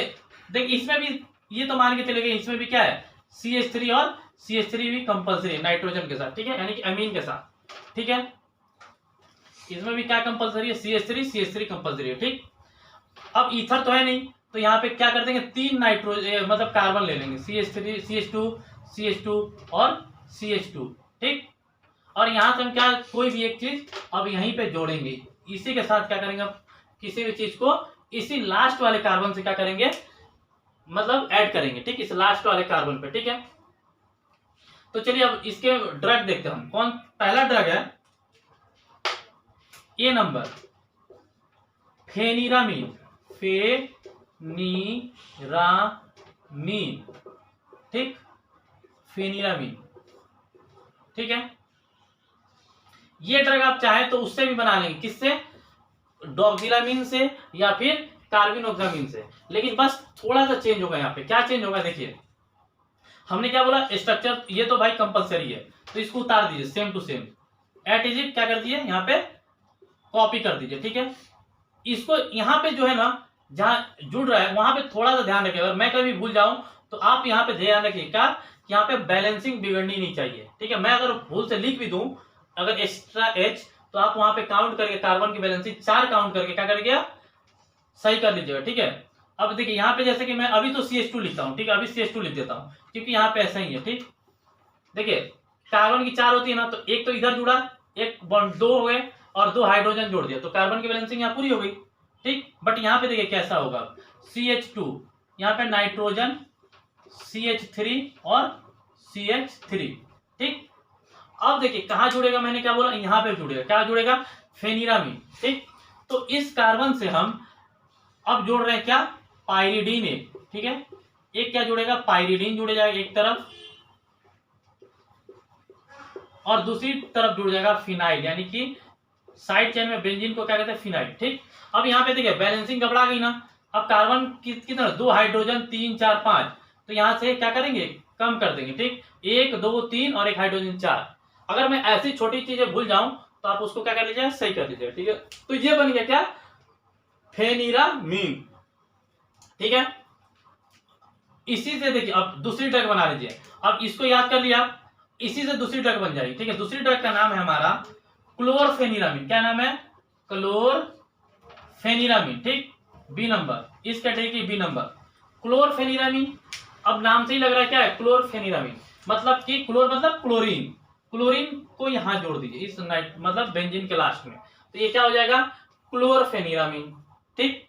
देखिए, इसमें भी ये तो मान के चले गए, इसमें भी क्या है, CH3, और CH3 भी कंपलसरी नाइट्रोजन के साथ, ठीक है, यानी कि अमीन के साथ, ठीक है। इसमें भी क्या कंपलसरी है, CH3 कंपलसरी है, ठीक। अब ईथर तो है नहीं, तो यहाँ पे क्या कर देंगे, 3 नाइट्रोजन मतलब कार्बन ले लेंगे, CH3, CH2 और CH2, ठीक। और यहां से हम क्या, कोई भी एक चीज अब यहीं पे जोड़ेंगे, इसी के साथ क्या करेंगे, किसी भी चीज को इसी लास्ट वाले कार्बन से क्या करेंगे, मतलब ऐड करेंगे, ठीक, इस लास्ट वाले कार्बन पे, ठीक है। तो चलिए अब इसके ड्रग देखते हैं हम, कौन पहला ड्रग है, ए नंबर, फेनिरामीन, ठीक, फेनिरामीन, ठीक है। ये ड्रग आप चाहे तो उससे भी बना लेंगे, किससे, डॉक्सिलामीन से या फिर कार्बिनोक्सामीन से, लेकिन बस थोड़ा सा चेंज होगा। यहाँ पे क्या चेंज होगा, देखिए हमने क्या बोला, स्ट्रक्चर ये तो भाई कंपलसरी है, तो इसको उतार दीजिए, same to same at is it क्या कर दीजिए, यहाँ पे कॉपी कर दीजिए, ठीक है। इसको यहाँ पे जो है ना, जहां जुड़ रहा है वहां पे थोड़ा सा ध्यान रखिए। अगर मैं कभी भूल जाऊं तो आप यहाँ पे ध्यान रखिएगा कि यहाँ पे बैलेंसिंग बिगड़नी नहीं चाहिए, ठीक है। मैं अगर भूल से लिख भी दूं अगर एक्स्ट्रा H, तो आप वहां पे काउंट करके कार्बन की बैलेंसिंग 4 काउंट करके क्या करिएगा, सही कर लीजिएगा, ठीक है। अब देखिए यहाँ पे जैसे कि मैं अभी तो CH2 लिखता हूँ, ठीक है, अभी CH2 लिख देता हूँ क्योंकि यहाँ पे ऐसा ही है, ठीक। देखिए कार्बन की 4 होती है ना, तो एक तो इधर जुड़ा, एक बॉन्ड 2 हो गए और 2 हाइड्रोजन जोड़ दिया, तो कार्बन की बैलेंसिंग यहाँ पूरी हो गई, ठीक। बट यहाँ पे देखिए कैसा होगा, CH2 यहाँ पे नाइट्रोजन CH3 और CH3, ठीक। अब देखिए कहां जुड़ेगा, मैंने क्या बोला, यहां पे जुड़ेगा, क्या जुड़ेगा, फेनिरामीन, ठीक। तो इस कार्बन से हम अब जोड़ रहे हैं क्या, पाइरिडीन एक, ठीक है। एक क्या जुड़ेगा, पाइरिडीन जुड़ जाएगा एक तरफ और दूसरी तरफ जुड़ जाएगा फिनाइल, यानी कि साइड चेन में बेंजीन को क्या कहते हैं, फिनाइल, ठीक। अब यहाँ पे देखिए बैलेंसिंग गड़बड़ा गई ना। अब कार्बन कितना, 2 हाइड्रोजन 3 4 5, तो यहां से क्या करेंगे, कम कर देंगे, ठीक। 1 2 3 और 1 हाइड्रोजन 4। अगर मैं ऐसी छोटी चीजें भूल जाऊं तो आप उसको क्या कर लीजिए, सही कर लीजिए, ठीक है। तो ये बन गया क्या, फेनिरामीन, ठीक है। इसी से देखिए अब दूसरी ड्रग बना लीजिए। अब इसको याद कर लिया, इसी से दूसरी ड्रग बन जाएगी, ठीक है। दूसरी ड्रग का नाम है हमारा क्लोरफेनिरामीन। क्या नाम है, क्लोरफेनिरामीन, ठीक। बी नंबर, इस कैटेगरी की बी नंबर क्लोरफेनिरामीन। अब नाम से ही लग रहा है क्या है, क्लोरफेनिरामीन, मतलब कि क्लोर मतलब क्लोरीन, क्लोरीन को यहां जोड़ दीजिए इस नाइट मतलब बेंजीन के लास्ट में, तो ये क्या हो जाएगा, क्लोरफेनिरामीन, ठीक।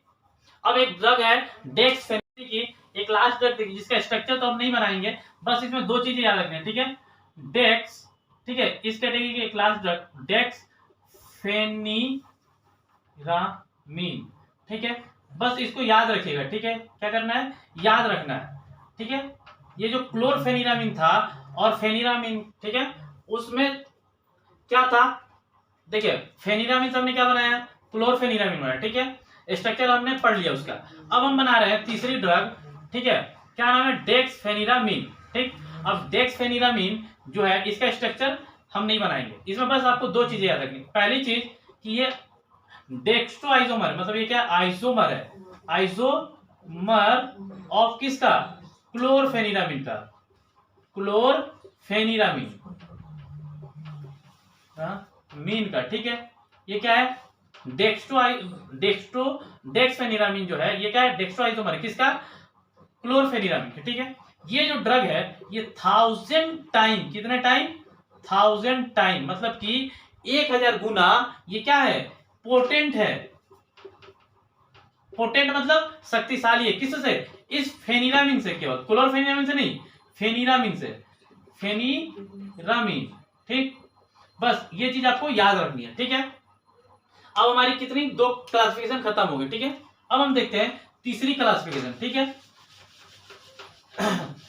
अब एक ड्रग है डेक्सफेनिरामीन की, एक लास्ट ड्रग देखिए जिसका स्ट्रक्चर तो हम नहीं बनाएंगे, बस इसमें 2 चीजें याद रखनी है, ठीक है। डेक्स, ठीक है, इस कैटेगरी की एक लास्ट ड्रग डेक्सफेनिरामीन, ठीक है। बस इसको याद रखिएगा, ठीक है, क्या करना है, याद रखना है, ठीक है। ये जो क्लोरफेनिरामीन था और फेनिरामीन, ठीक है, उसमें क्या था, देखिए फेनिरामीन से हमने क्या बनाया, क्लोरफेनिरामीन बनाया, ठीक है। स्ट्रक्चर हमने पढ़ लिया उसका। अब हम बना रहे हैं तीसरी ड्रग, ठीक है, क्या नाम है, डेक्सफेनिरामीन, ठीक। अब डेक्सफेनिरामीन जो है इसका स्ट्रक्चर हम नहीं बनाएंगे, इसमें बस आपको 2 चीजें याद रखनी। पहली चीज कि ये डेक्स्ट्रो आइसोमर, मतलब ये क्या आइसोमर है, आइसोमर ऑफ किसका, क्लोरफेनिरामीन का, क्लोरफेनिरामीन मीन का, ठीक है। ये क्या है, डेक्सफेनिरामीन जो है ये क्या है, डेक्स्ट्रो आइसोमर है किसका, क्लोरफेनिरामीन का, ठीक है। ये जो ड्रग है ये 1000 टाइम, कितने टाइम, 1000 टाइम, मतलब कि 1000 गुना ये क्या है, पोटेंट है। पोटेंट मतलब शक्तिशाली है, किससे, इस फेनिरामीन से, केवल क्लोरफेनिरामीन से नहीं, फेनिरामीन से, फेनिरामीन, ठीक। बस ये चीज आपको याद रखनी है, ठीक है। अब हमारी कितनी 2 क्लासिफिकेशन खत्म हो गई, ठीक है। अब हम देखते हैं तीसरी क्लासिफिकेशन, ठीक है।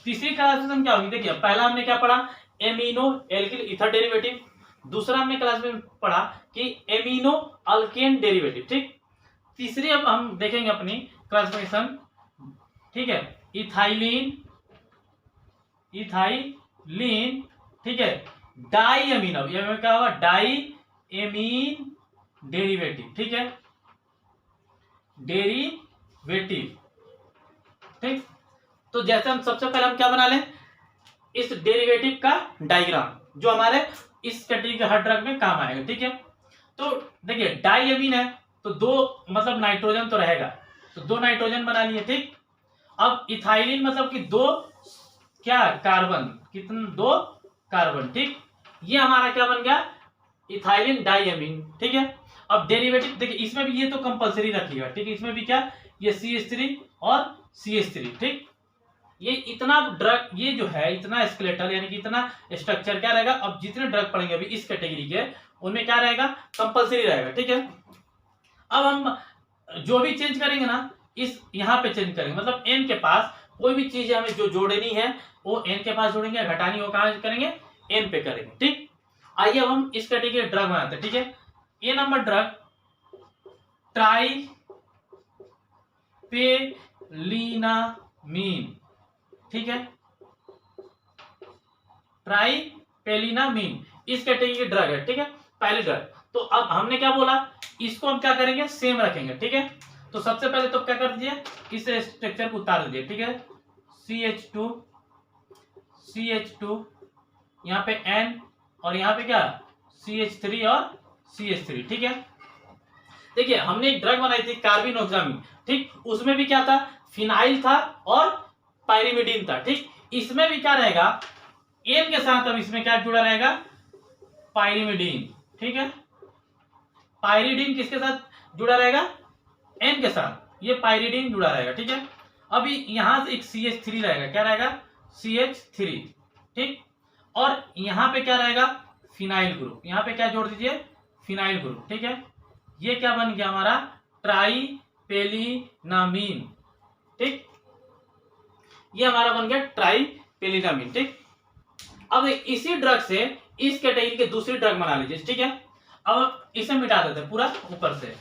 तीसरी क्लासिफिकेशन क्या होगी, देखिए पहला हमने क्या पढ़ा, एमिनो एल्किल ईथर डेरिवेटिव, दूसरा हमने क्लासिफिकेशन पढ़ा कि एमिनो अल्केन डेरिवेटिव, ठीक। तीसरी अब हम देखेंगे अपनी क्लासिफिकेशन, ठीक है, इथाइलिन, इथाइलिन, ठीक है, डाई अमीन, अब ये क्या होगा, डाई एमीन डेरिवेटिव, ठीक है, डेरिवेटिव, ठीक। तो जैसे हम सबसे पहले हम क्या बना लें, इस डेरिवेटिव का डायग्राम जो हमारे इस कैटेगरी के हर ड्रग में काम आएगा, ठीक है। तो देखिए डाई अमीन है तो 2 मतलब नाइट्रोजन तो रहेगा, तो 2 नाइट्रोजन बना लिए, ठीक। अब इथाइलिन मतलब कि 2 क्या कार्बन, कितने, 2 कार्बन, ठीक। ये हमारा क्या बन गया, इथाइलिन डाइअमीन, ठीक है। अब डेरिवेटिव देखिए इसमें भी ये तो कंपलसरी रखिएगा, ठीक है, इसमें भी क्या, ये CH3 और CH3, ठीक। ये इतना ड्रग, ये जो है इतना स्केलेटल यानी कि इतना स्ट्रक्चर क्या रहेगा, अब जितने ड्रग पढ़ेंगे अभी इस कैटेगरी के उनमें क्या रहेगा, कंपलसरी रहेगा, ठीक है। अब हम जो भी चेंज करेंगे ना इस यहाँ पे चेंज करेंगे, मतलब एन के पास कोई भी चीज हमें जो जोड़नी है वो एन के पास जोड़ेंगे, घटानी हो कहां करेंगे, एन पे करेंगे, ठीक। आइए अब हम इस कैटेगरी ड्रग बनाते हैं, ठीक है। ए नंबर ड्रग ट्राई पेलिनामीन, ठीक है, ट्राई पेलिनामीन इस कैटेगरी की ड्रग है, ठीक है, पहली ड्रग। तो अब हमने क्या बोला, इसको हम क्या करेंगे, सेम रखेंगे, ठीक है। तो सबसे पहले तो क्या कर दीजिए, इस स्ट्रक्चर को उतार दीजिए, ठीक है। CH2 यहाँ पे N और यहाँ पे क्या CH3 और CH3, ठीक है। देखिए हमने एक ड्रग बनाई थी कार्बिनोक्सामिन, ठीक, उसमें भी क्या था, फिनाइल था और पायरिमिडीन था, ठीक। इसमें भी क्या रहेगा, N के साथ अब इसमें क्या जुड़ा रहेगा, पायरिमिडीन, ठीक है। पायरिडीन किसके साथ जुड़ा रहेगा, N के साथ, ये पायरिडीन जुड़ा रहेगा, ठीक है। अभी यहां से एक CH3 रहेगा, क्या रहेगा, CH3, ठीक। और यहां पे क्या रहेगा, फिनाइल ग्रुप, यहां पे क्या जोड़ दीजिए, फिनाइल ग्रुप, ठीक है। ये क्या बन गया हमारा, ट्राइपेलिनामीन, ठीक, ये हमारा बन गया ट्राइपेलिनामीन, ठीक। अब इसी ड्रग से इस कैटेगरी के दूसरी ड्रग बना लीजिए, ठीक है। अब इसे मिटा देते हैं पूरा ऊपर से,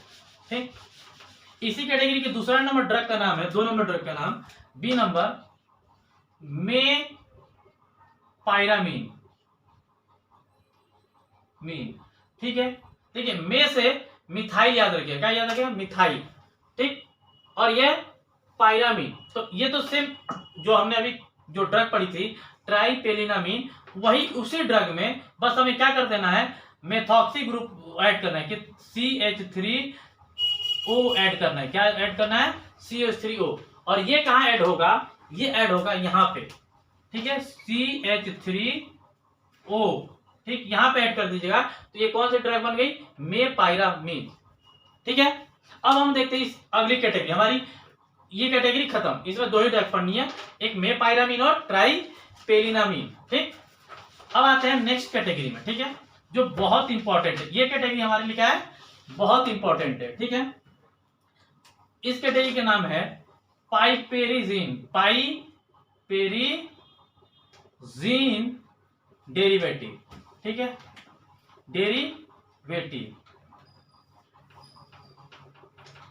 ठीक। इसी कैटेगरी के दूसरा नंबर ड्रग का नाम है, 2 नंबर ड्रग का नाम बी नंबर में पायरामीन, ठीक है। ठीक है, में से मिथाइल याद रखिए, क्या याद रखिए, मिथाइल, ठीक। और ये पायरामीन, तो ये तो सेम जो हमने अभी जो ड्रग पढ़ी थी ट्राइपेलिनामीन, वही उसी ड्रग में बस हमें क्या कर देना है, मेथॉक्सी ग्रुप ऐड करना है कि CH3O ऐड करना है, क्या ऐड करना है, CH3O। और ये कहां ऐड होगा, ये ऐड होगा यहां पे, ठीक है, CH3O, ठीक, यहां पे ऐड कर दीजिएगा। तो ये कौन सी ड्रग बन गई, मेपायरामीन, ठीक है। अब हम देखते हैं इस अगली कैटेगरी, हमारी ये कैटेगरी खत्म, इसमें 2 ही ड्रग पढ़नी है, एक मेपायरामीन और ट्राइपेलिनामीन, ठीक। अब आते हैं नेक्स्ट कैटेगरी में, ठीक है, जो बहुत इंपॉर्टेंट है। ये कैटेगरी हमारे लिए क्या है, बहुत इंपॉर्टेंट है, ठीक है। इस कैटेगरी का नाम है पाइपेरिजीन, पाइपेरिजीन डेरिवेटिव, ठीक है, डेरिवेटिव।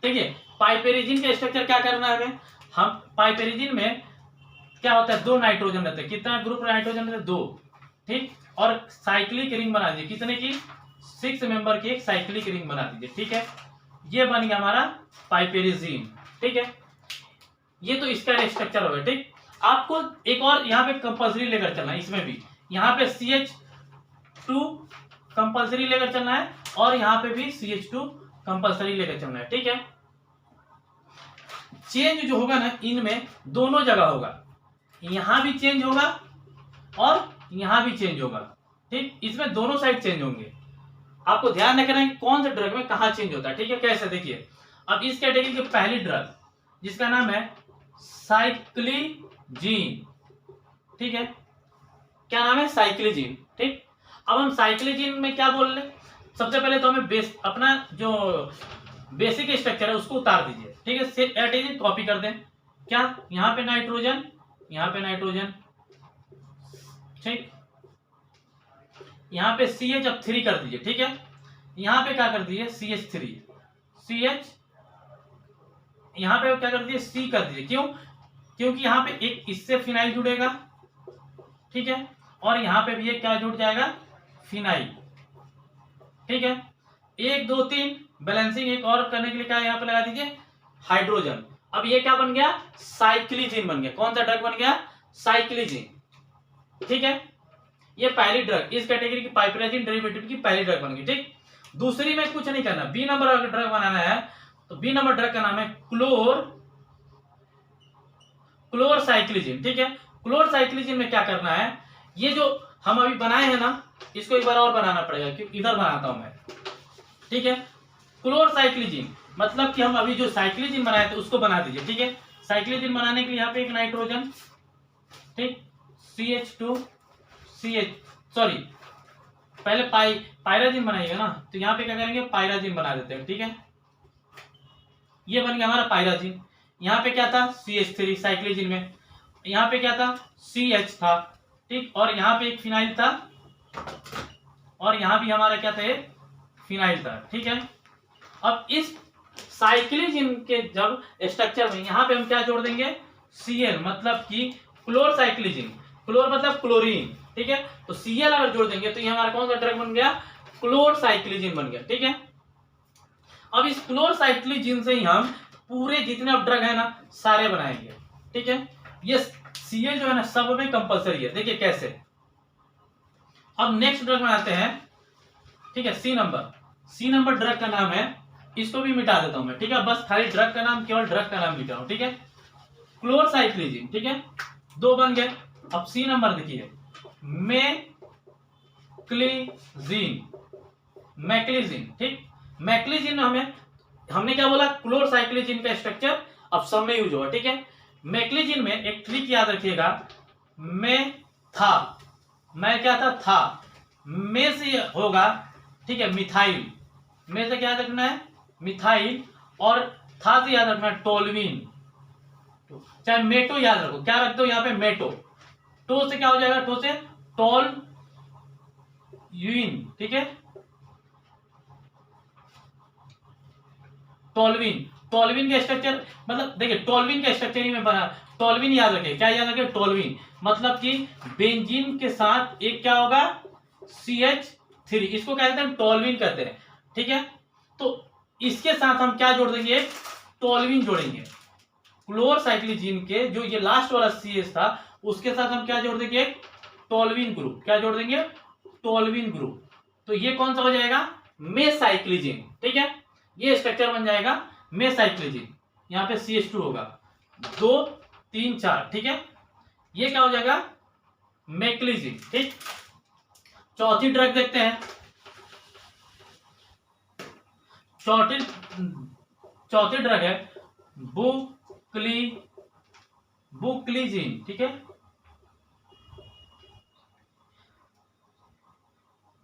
देखिए पाइपेरिजीन का स्ट्रक्चर क्या करना है हमें, हम पाइपेरिजीन में क्या होता है, 2 नाइट्रोजन रहते हैं, कितना ग्रुप नाइट्रोजन रहते हैं, 2, ठीक। और साइक्लिक रिंग बना दीजिए, कितने की, 6 मेंबर की एक साइक्लिक रिंग बना दीजिए, ठीक है। ये बन गया हमारा पाइपेरिजीन, ठीक है। ये तो इसका स्ट्रक्चर होगा, ठीक। आपको एक और यहाँ पे कंपल्सरी लेकर चलना है, इसमें भी यहाँ पे CH2 कंपल्सरी लेकर चलना है और यहाँ पे भी CH2 कंपल्सरी लेकर चलना है, ठीक है। चेंज जो होगा ना इनमें दोनों जगह होगा, यहां भी चेंज होगा और यहां भी चेंज होगा, ठीक, इसमें दोनों साइड चेंज होंगे। आपको ध्यान रखना है कौन से ड्रग में कहां चेंज होता है, ठीक है। कैसे, देखिए अब इस कैटेगरी की पहली ड्रग जिसका नाम है साइक्लिजीन, ठीक है, क्या नाम है, साइक्लिजीन, ठीक। अब हम साइक्लिजीन में क्या बोल रहे, सबसे पहले तो हमें अपना जो बेसिक स्ट्रक्चर है उसको उतार दीजिए, ठीक है, सेट एट इज कॉपी कर दें, क्या, यहां पे नाइट्रोजन, यहां पे नाइट्रोजन, ठीक, यहां पे CH अब 3 कर दीजिए, ठीक है। यहां पे क्या कर दीजिए, CH3, CH, यहां पे क्या कर दीजिए, C कर दीजिए, क्यों, क्योंकि यहां पे एक इससे फिनाइल जुड़ेगा, ठीक है, और यहां पे भी एक क्या जुड़ जाएगा, फिनाइल, ठीक है। 1 2 3 बैलेंसिंग एक और करने के लिए क्या यहां पे लगा दीजिए, हाइड्रोजन। अब ये क्या बन गया, साइक्लिजीन बन गया, कौन सा ड्रग बन गया, साइक्लिजीन, ठीक है। ये पहली ड्रग इस कैटेगरी की पाइपेरिजीन डेरिवेटिव की पहली ड्रग बन गई, ठीक। दूसरी में कुछ नहीं करना, बी नंबर अगर ड्रग बनाना है तो बी नंबर ड्रग का नाम है क्लोरसाइक्लिजीन, ठीक है। क्लोरसाइक्लिजीन में क्या करना है, ये जो हम अभी बनाए हैं ना इसको एक बार और बनाना पड़ेगा क्योंकि इधर बनाता हूं मैं, ठीक है। क्लोरसाइक्लिजीन मतलब कि हम अभी जो साइक्लिजीन बनाए थे उसको बना दीजिए, ठीक है। साइक्लिजीन बनाने के लिए यहाँ पे एक नाइट्रोजन, ठीक, CH2 CH, सॉरी पहले पायराजीन बनाइएगा ना, तो यहाँ पे क्या करेंगे, पायराजीन बना देते हैं, ठीक है। ये बन गया हमारा पायराजीन। यहाँ पे क्या था, CH3 साइक्लिजीन में, यहाँ पे क्या था, CH था, ठीक, और यहाँ पे एक फिनाइल था और यहाँ भी हमारा क्या था, एक फिनाइल था, ठीक है। अब इस साइक्लिजीन के जब स्ट्रक्चर में यहाँ पे हम क्या जोड़ देंगे, Cl, मतलब कि क्लोरसाइक्लिजीन, क्लोर मतलब क्लोरीन, ठीक है। तो Cl अगर जोड़ देंगे तो ये हमारा कौन सा ड्रग बन गया, क्लोरसाइक्लिजीन बन गया, ठीक है। अब इस क्लोरसाइक्लिजीन से ही हम पूरे जितने अब ड्रग है ना सारे बनाएंगे, ठीक है। ये Cl जो है ना सब में कंपलसरी है। देखिए कैसे। अब नेक्स्ट ड्रग बनाते हैं, ठीक है। सी नंबर ड्रग का नाम है, इसको भी मिटा देता हूं मैं, ठीक है। बस खाली ड्रग का नाम, केवल ड्रग का नाम लिख रहा हूं, ठीक है। क्लोरसाइक्लिजिन, ठीक है। 2 बन गए। अब सी नंबर देखिए, मैक्लिजिन, ठीक। मैक्लिजिन में हमने क्या बोला, क्लोरसाइक्लिजिन का स्ट्रक्चर अब सब में यूज होगा, ठीक है। मैक्लिजिन में एक ट्रिक याद रखिएगा, में से होगा, ठीक है, मिथाइल। में से क्या याद रखना है, मिथाइल, और था से याद रखना है टोल्विन, चाहे मेटो याद रखो, क्या रख दो यहाँ पे, मेटो। टो से क्या हो जाएगा, टो से टोल्यूइन, ठीक है। टोल्विन का स्ट्रक्चर, मतलब देखिए टोल्विन का स्ट्रक्चर ही में बना, टोल्विन याद रखे, क्या याद रखे, टोल्विन, मतलब कि बेंजीन के साथ एक क्या होगा, CH3, इसको क्या कहते हैं, टोल्विन कहते हैं, ठीक है। तो इसके साथ हम क्या जोड़ देंगे, टोल्विन जोड़ेंगे। क्लोरसाइक्लिजिन के जो ये लास्ट वाला CH था, उसके साथ हम क्या जोड़ देंगे, टोल्विन ग्रुप। क्या जोड़ देंगे, टोल्विन ग्रुप। तो ये कौन सा हो जाएगा, मेसाइक्लिजिन, ठीक है। ये स्ट्रक्चर बन जाएगा मेसाइक्लिजिन। यहाँ पे CH2 होगा, 2 3 4, ठीक है। ये क्या हो जाएगा, मैक्लिजिन, ठीक। चौथी ड्रग देखते हैं। चौथी ड्रग है बुक्लीजिन, ठीक है।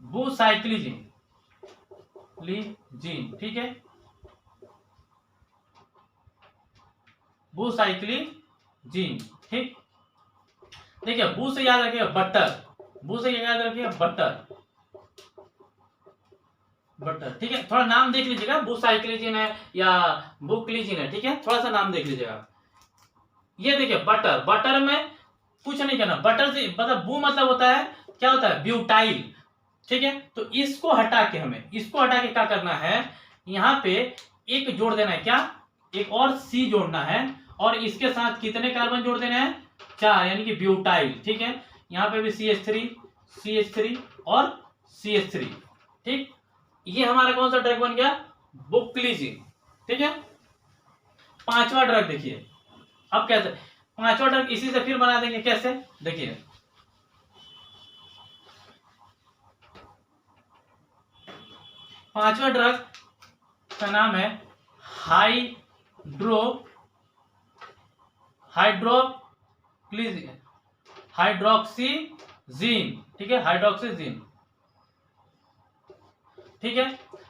बुसाइक्लिजिन, ठीक है। बुसाइक्लिजिन, ठीक। देखिए बू से याद रखिएगा बटर, बटर, ठीक है। थोड़ा नाम देख लीजिएगा, बुसाइक्लिजिन है या बुक्लिजिन है, ठीक है। थोड़ा सा नाम देख लीजिएगा। ये देखिए बटर में कुछ नहीं करना, बटर से मतलब बू मतलब होता है, क्या होता है, ब्यूटाइल, ठीक है। तो इसको हटा के क्या करना है, यहाँ पे एक जोड़ देना है, क्या, एक और C जोड़ना है, और इसके साथ कितने कार्बन जोड़ देने हैं, 4, यानी कि ब्यूटाइल, ठीक है। यहाँ पे भी CH3 और CH3, ठीक। ये हमारा कौन सा ड्रग बन गया, बुक्लिजिन, ठीक है। 5वां ड्रग देखिए, अब कैसे 5वां ड्रग इसी से फिर बना देंगे, कैसे देखिए। 5वां ड्रग का नाम है हाइड्रोक्सीजीन, ठीक है, हाइड्रोक्सीजीन, ठीक है।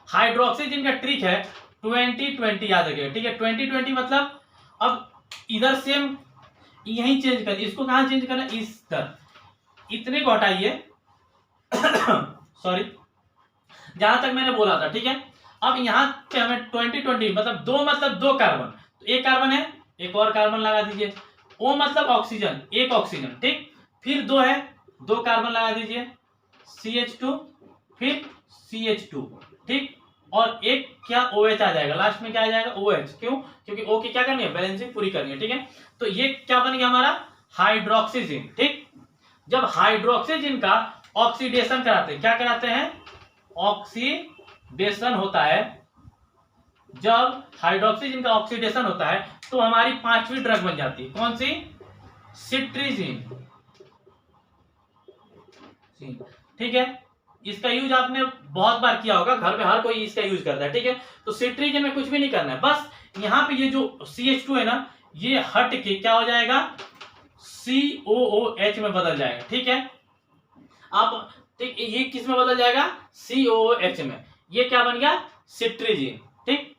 हाइड्रोक्सीजीन का ट्रिक है 20-20 याद रखिएगा, ठीक है। 20-20 मतलब अब इधर सेम यही चेंज कर, इसको कहां चेंज करना, इस तरह, इतने को हटाइए सॉरी, जहां तक मैंने बोला था, ठीक है। अब यहां पे हमें 20-20 मतलब 2 कार्बन, तो एक कार्बन है, एक और कार्बन लगा दीजिए। O मतलब ऑक्सीजन, एक ऑक्सीजन, ठीक। फिर 2 है, 2 कार्बन लगा दीजिए, CH2, फिर CH2, ठीक। और एक क्या OH आ जाएगा, लास्ट में क्या आ जाएगा, OH, क्यों, क्योंकि O की क्या करनी है, बैलेंसिंग पूरी करनी है, ठीक है। तो ये क्या बन गया हमारा, हाइड्रोक्सीजिन, ठीक। जब हाइड्रोक्सीजिन का ऑक्सीडेशन कराते हैं, क्या कराते हैं, ऑक्सीडेशन होता है, जब हाइड्रोक्सीजिन का ऑक्सीडेशन होता है तो हमारी 5वीं ड्रग बन जाती है, कौन सी, सिट्रीजिन, ठीक है। इसका यूज आपने बहुत बार किया होगा, घर में हर कोई इसका यूज करता है, ठीक है। तो सिट्रीजिन में कुछ भी नहीं करना है, बस यहाँ पे ये जो CH2 है ना, ये हट के क्या हो जाएगा, COOH में बदल जाएगा, ठीक है। आप ठीक, ये किस में बदल जाएगा, COOH में। ये क्या बन गया, सिट्रीजिन, ठीक।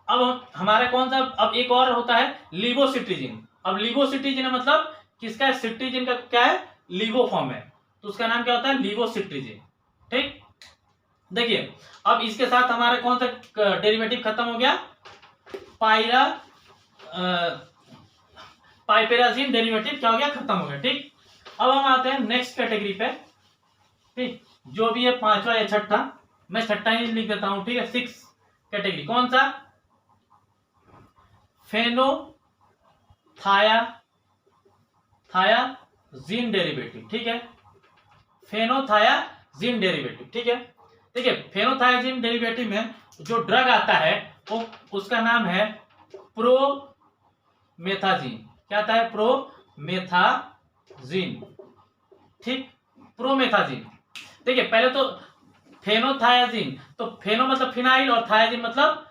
अब हमारा कौन सा, अब एक और होता है लिवोसिट्रीजिन। अब लिवोसिट्रीजिन मतलब किसका है, सिट्रीजिन का क्या है, लिवो फॉर्म है, तो उसका नाम क्या होता है, लिवोसिट्रीजिन, ठीक। देखिए अब इसके साथ हमारा कौन सा डेरिवेटिव खत्म हो गया, पाइपेराजिन डेरिवेटिव क्या हो गया, खत्म हो गया, ठीक। अब हम आते हैं नेक्स्ट कैटेगरी पे, ठीक। जो भी है 5वां या 6ठा, मैं 6ठा ही लिख देता हूं, ठीक है। 6 कैटेगरी कौन सा, फेनोथायाजीन डेरिवेटिव, ठीक है, फेनोथायाजीन डेरिवेटिव, ठीक है। देखिए फेनोथायाजीन डेरिवेटिव में जो ड्रग आता है वो उसका नाम है प्रोमेथाजीन। क्या आता है? प्रोमेथाजीन, ठीक, प्रोमेथाजीन। देखिए पहले तो फेनोथायाजीन, तो फेनो मतलब फिनाइल और थायाजीन मतलब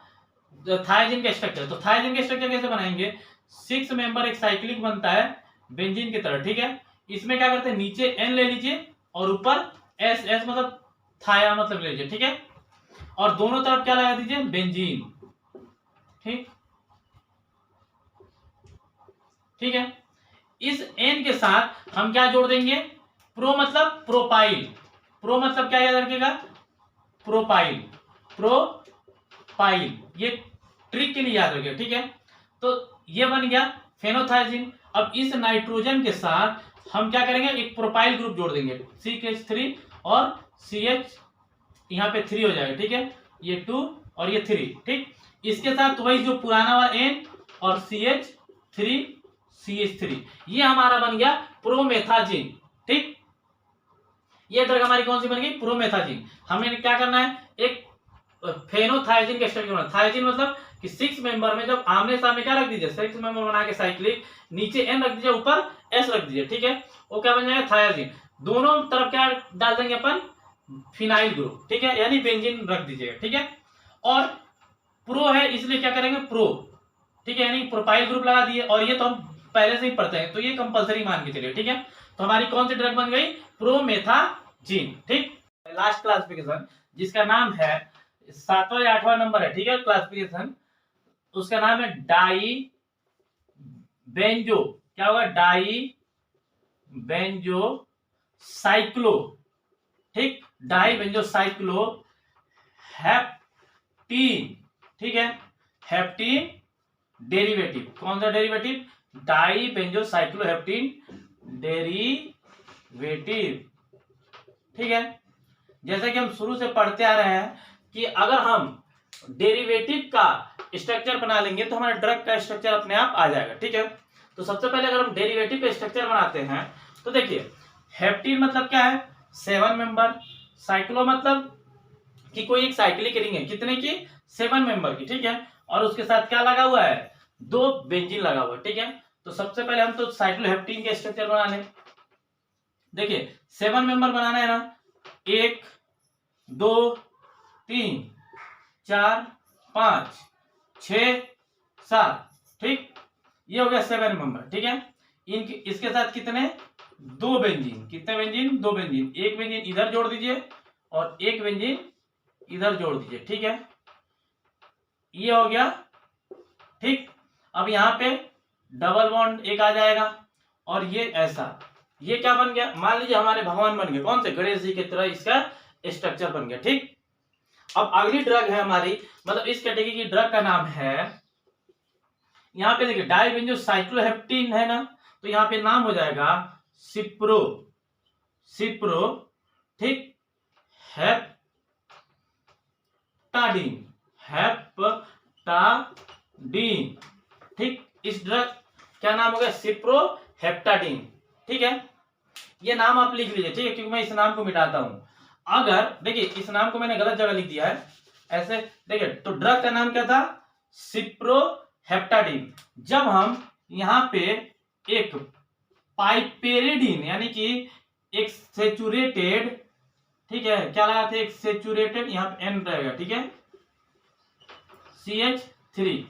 थायाजीन का स्ट्रक्चर। तो थायाजीन का स्ट्रक्चर कैसे बनाएंगे? 6 मेंबर एक साइक्लिक बनता है बेंजीन की तरह, ठीक है। इसमें क्या करते हैं, नीचे एन ले लीजिए और ऊपर एस, एस मतलब थाया मतलब ले लीजिए, ठीक है, और दोनों तरफ क्या लगा दीजिए? बेंजीन, ठीक, ठीक है। इस एन के साथ हम क्या जोड़ देंगे? प्रो मतलब प्रोपाइल, प्रो मतलब क्या याद रखिएगा? प्रोपाइल, प्रोपाइल, ये ट्रिक के लिए याद रखिएगा, ठीक है। तो ये बन गया फेनोथायाजीन। अब इस नाइट्रोजन के साथ हम क्या करेंगे? एक प्रोपाइल ग्रुप जोड़ देंगे, CH3 और CH, यहाँ पे 3 हो जाएगा, ठीक है, ये 2 और ये 3, ठीक। इसके साथ वही जो पुराना वाला N और CH3 CH3, ये हमारा बन गया प्रोमेथाजीन, ठीक। ये ड्रग हमारी कौन सी बन गई? प्रोमेथाजीन। हमें क्या करना है? एक फेनोथायाजीन का स्ट्रक्चर बनाना। थायाजीन मतलब कि 6 मेंबर में जब आमने सामने क्या रख दीजिए? 6 मेंबर बना के साइक्लिक, नीचे N रख दीजिए, ऊपर S रख दीजिए, ठीक है, वो क्या बन जाएगा? थायाजीन। दोनों तरफ क्या डाल देंगे अपन? फिनाइल ग्रुप, ठीक है, यानी बेंजीन रख दीजिएगा, ठीक है। और प्रो है इसलिए क्या करेंगे? प्रो, ठीक है, यानी प्रोपाइल ग्रुप लगा दिए। और ये तो हम पहले से ही पढ़ते हैं, तो ये कंपलसरी मान के चलिए, ठीक है। तो हमारी कौन सी ड्रग बन गई? प्रोमेथाजीन, ठीक। लास्ट क्लासिफिकेशन जिसका नाम है 7वां या 8वां नंबर है, ठीक है, क्लासिफिकेशन, उसका नाम है डाई बेंजो, क्या होगा? डाई बेंजो साइक्लो, ठीक, डाई बेंजो साइक्लो हेप्टीन, ठीक है, हेप्टीन डेरिवेटिव। कौन सा derivative? Di benzo cyclo heptene derivative, ठीक है। जैसा कि हम शुरू से पढ़ते आ रहे हैं कि अगर हम डेरिवेटिव का स्ट्रक्चर बना लेंगे तो हमारे ड्रग का स्ट्रक्चर अपने आप आ जाएगा, ठीक है। तो सबसे पहले अगर हम डेरिवेटिव का स्ट्रक्चर बनाते हैं तो देखिए हेप्टीन मतलब क्या है? 7 मेंबर। साइक्लो मतलब कि कोई एक साइक्लिक रिंग है, कितने की? 7 मेंबर की, ठीक है, और उसके साथ क्या लगा हुआ है? 2 बेंजीन लगा हुआ है, ठीक है। तो सबसे पहले हम तो साइक्लोहेप्टीन के स्ट्रक्चर बना लें। देखिए 7 मेंबर बनाना है ना, 1 2 3 4 5 6 7, ठीक, ये हो गया 7 मेंबर, ठीक है। इनके इसके साथ कितने? 2 बेंजीन। कितने बेंजीन? 2 बेंजीन। एक बेंजीन इधर जोड़ दीजिए और एक बेंजीन इधर जोड़ दीजिए, ठीक है, ये हो गया, ठीक। अब यहाँ पे डबल बॉन्ड एक आ जाएगा और ये ऐसा, ये क्या बन गया? मान लीजिए हमारे भगवान बन गए, कौन से? गणेश जी की तरह इसका स्ट्रक्चर बन गया, ठीक। अब अगली ड्रग है हमारी, मतलब इस कैटेगरी की ड्रग का नाम है, यहाँ पे देखिए डाइबेंजो साइक्लोहेप्टीन है ना, तो यहाँ पे नाम हो जाएगा सिप्रो, सिप्रो, ठीक, हेप्टाडीन, हेप्टाडीन, ठीक। इस ड्रग क्या नाम हो गया? सिप्रो हेप्टाडीन, ठीक है। ये नाम आप लिख लीजिए, ठीक है, क्योंकि मैं इस नाम को मिटाता हूं। अगर देखिए इस नाम को मैंने गलत जगह लिख दिया है ऐसे, देखिए तो ड्रग का नाम क्या था? सिप्रो हेप्टाडीन। जब हम यहाँ पे एक पाइपेरिडीन यानी कि एक सेचुरेटेड, ठीक है, क्या लगाते हैं? एक सेचुरेटेड, यहाँ पे एन रहेगा, ठीक है, CH3,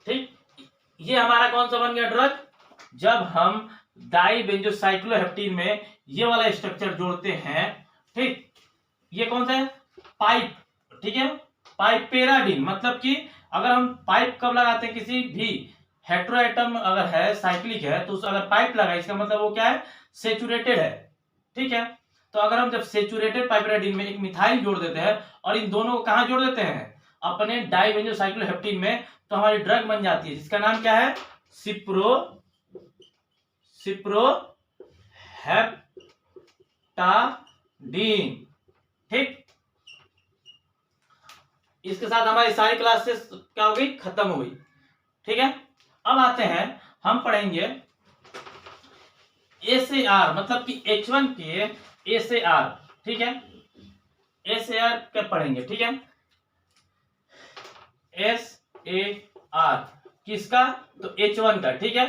ठीक, ये हमारा कौन सा बन गया ड्रग? जब हम डाइबेंजोसाइक्लोहेप्टीन में ये वाला स्ट्रक्चर जोड़ते हैं, ठीक, ये कौन सा है? पाइप, ठीक है, पाइपेराडीन, मतलब कि अगर हम पाइप कब लगाते हैं? किसी भी हेट्रोएटम अगर है, साइक्लिक है, तो अगर पाइप लगा इसका मतलब वो क्या है? सेचुरेटेड है, ठीक है। तो अगर हम जब सेचुरेटेड पाइपेराडीन में एक मिथाइल जोड़ देते हैं और इन दोनों को कहां जोड़ देते हैं? अपने डाइबेंजोसाइक्लोहेप्टीन में, तो हमारी ड्रग बन जाती है जिसका नाम क्या है? सिप्रो, सिप्रो हेप्टाडीन, ठीक। इसके साथ हमारी सारी क्लासेस क्या हो गई, खत्म हो गई। ठीक है, अब आते हैं हम पढ़ेंगे SAR, मतलब कि H1 के SAR। ठीक है, SAR क्या पढ़ेंगे, ठीक है, SAR किसका, तो H1 का। ठीक है,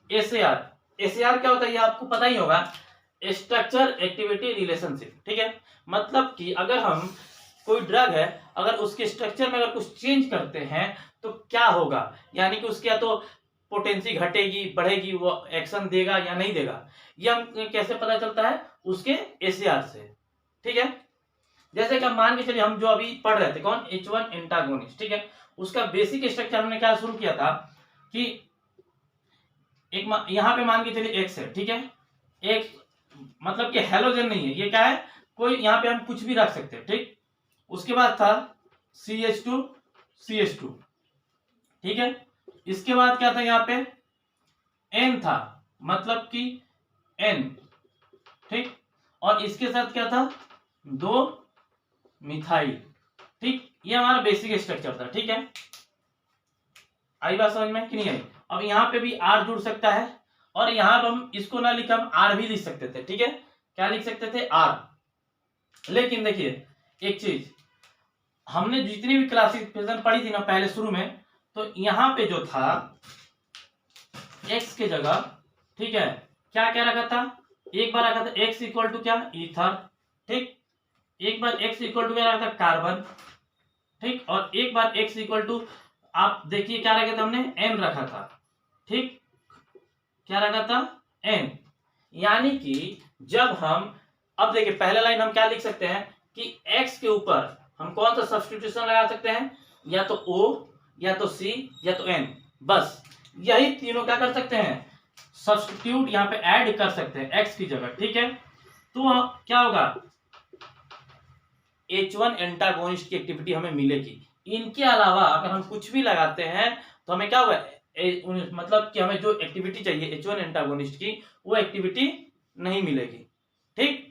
SAR क्या होता है ये आपको पता ही होगा, स्ट्रक्चर एक्टिविटी रिलेशनशिप। ठीक है, मतलब कि अगर हम कोई ड्रग है, अगर उसके स्ट्रक्चर में अगर कुछ चेंज करते हैं तो क्या होगा, यानी कि उसकी या तो पोटेंसी घटेगी बढ़ेगी, वो एक्शन देगा या नहीं देगा, ये हम कैसे पता चलता है, उसके SAR से। ठीक है, जैसे कि हम मान के चलिए हम जो अभी पढ़ रहे थे कौन, H1 एंटागोनिस्ट। ठीक है, उसका बेसिक स्ट्रक्चर हमने क्या शुरू किया था कि एक यहां पे मान के चलिए X है। ठीक है, एक मतलब कि हेलोजन नहीं है, ये क्या है, कोई यहाँ पे हम कुछ भी रख सकते हैं। ठीक, उसके बाद था CH2। ठीक है, इसके बाद क्या था, यहाँ पे N था, मतलब कि N। ठीक, और इसके साथ क्या था, 2 मिथाइल। ठीक, ये हमारा बेसिक स्ट्रक्चर था। ठीक है, आई बात समझ में कि नहीं आई। अब यहाँ पे भी R जुड़ सकता है, और यहां पर हम इसको ना लिख हम R भी लिख सकते थे। ठीक है, क्या लिख सकते थे, R। लेकिन देखिए एक चीज, हमने जितनी भी क्लासिफिकेशन पढ़ी थी ना पहले शुरू में, तो यहां पे जो था X के जगह, ठीक है, क्या क्या रखा था, एक बार रखा था X इक्वल टू क्या, ईथर। ठीक, एक बार X इक्वल टू क्या रखा था, कार्बन। ठीक, और एक बार X इक्वल टू, आप देखिए क्या रखा था हमने, N रखा था। ठीक, क्या रखा था, N। यानी कि जब हम, अब देखिए पहला लाइन हम क्या लिख सकते हैं कि X के ऊपर हम कौन सा सब्स्टिट्यूशन लगा सकते हैं, या तो O, या तो C, या तो N। बस यही तीनों क्या कर सकते हैं, सब्स्टिट्यूट यहाँ पे ऐड कर सकते हैं X की जगह। ठीक है, तो क्या होगा, H1 एंटागोनिस्ट की एक्टिविटी हमें मिलेगी। इनके अलावा अगर हम कुछ भी लगाते हैं तो हमें क्या होगा, मतलब कि हमें जो एक्टिविटी चाहिए H1 एंटागोनिस्ट की, वो एक्टिविटी नहीं मिलेगी। ठीक,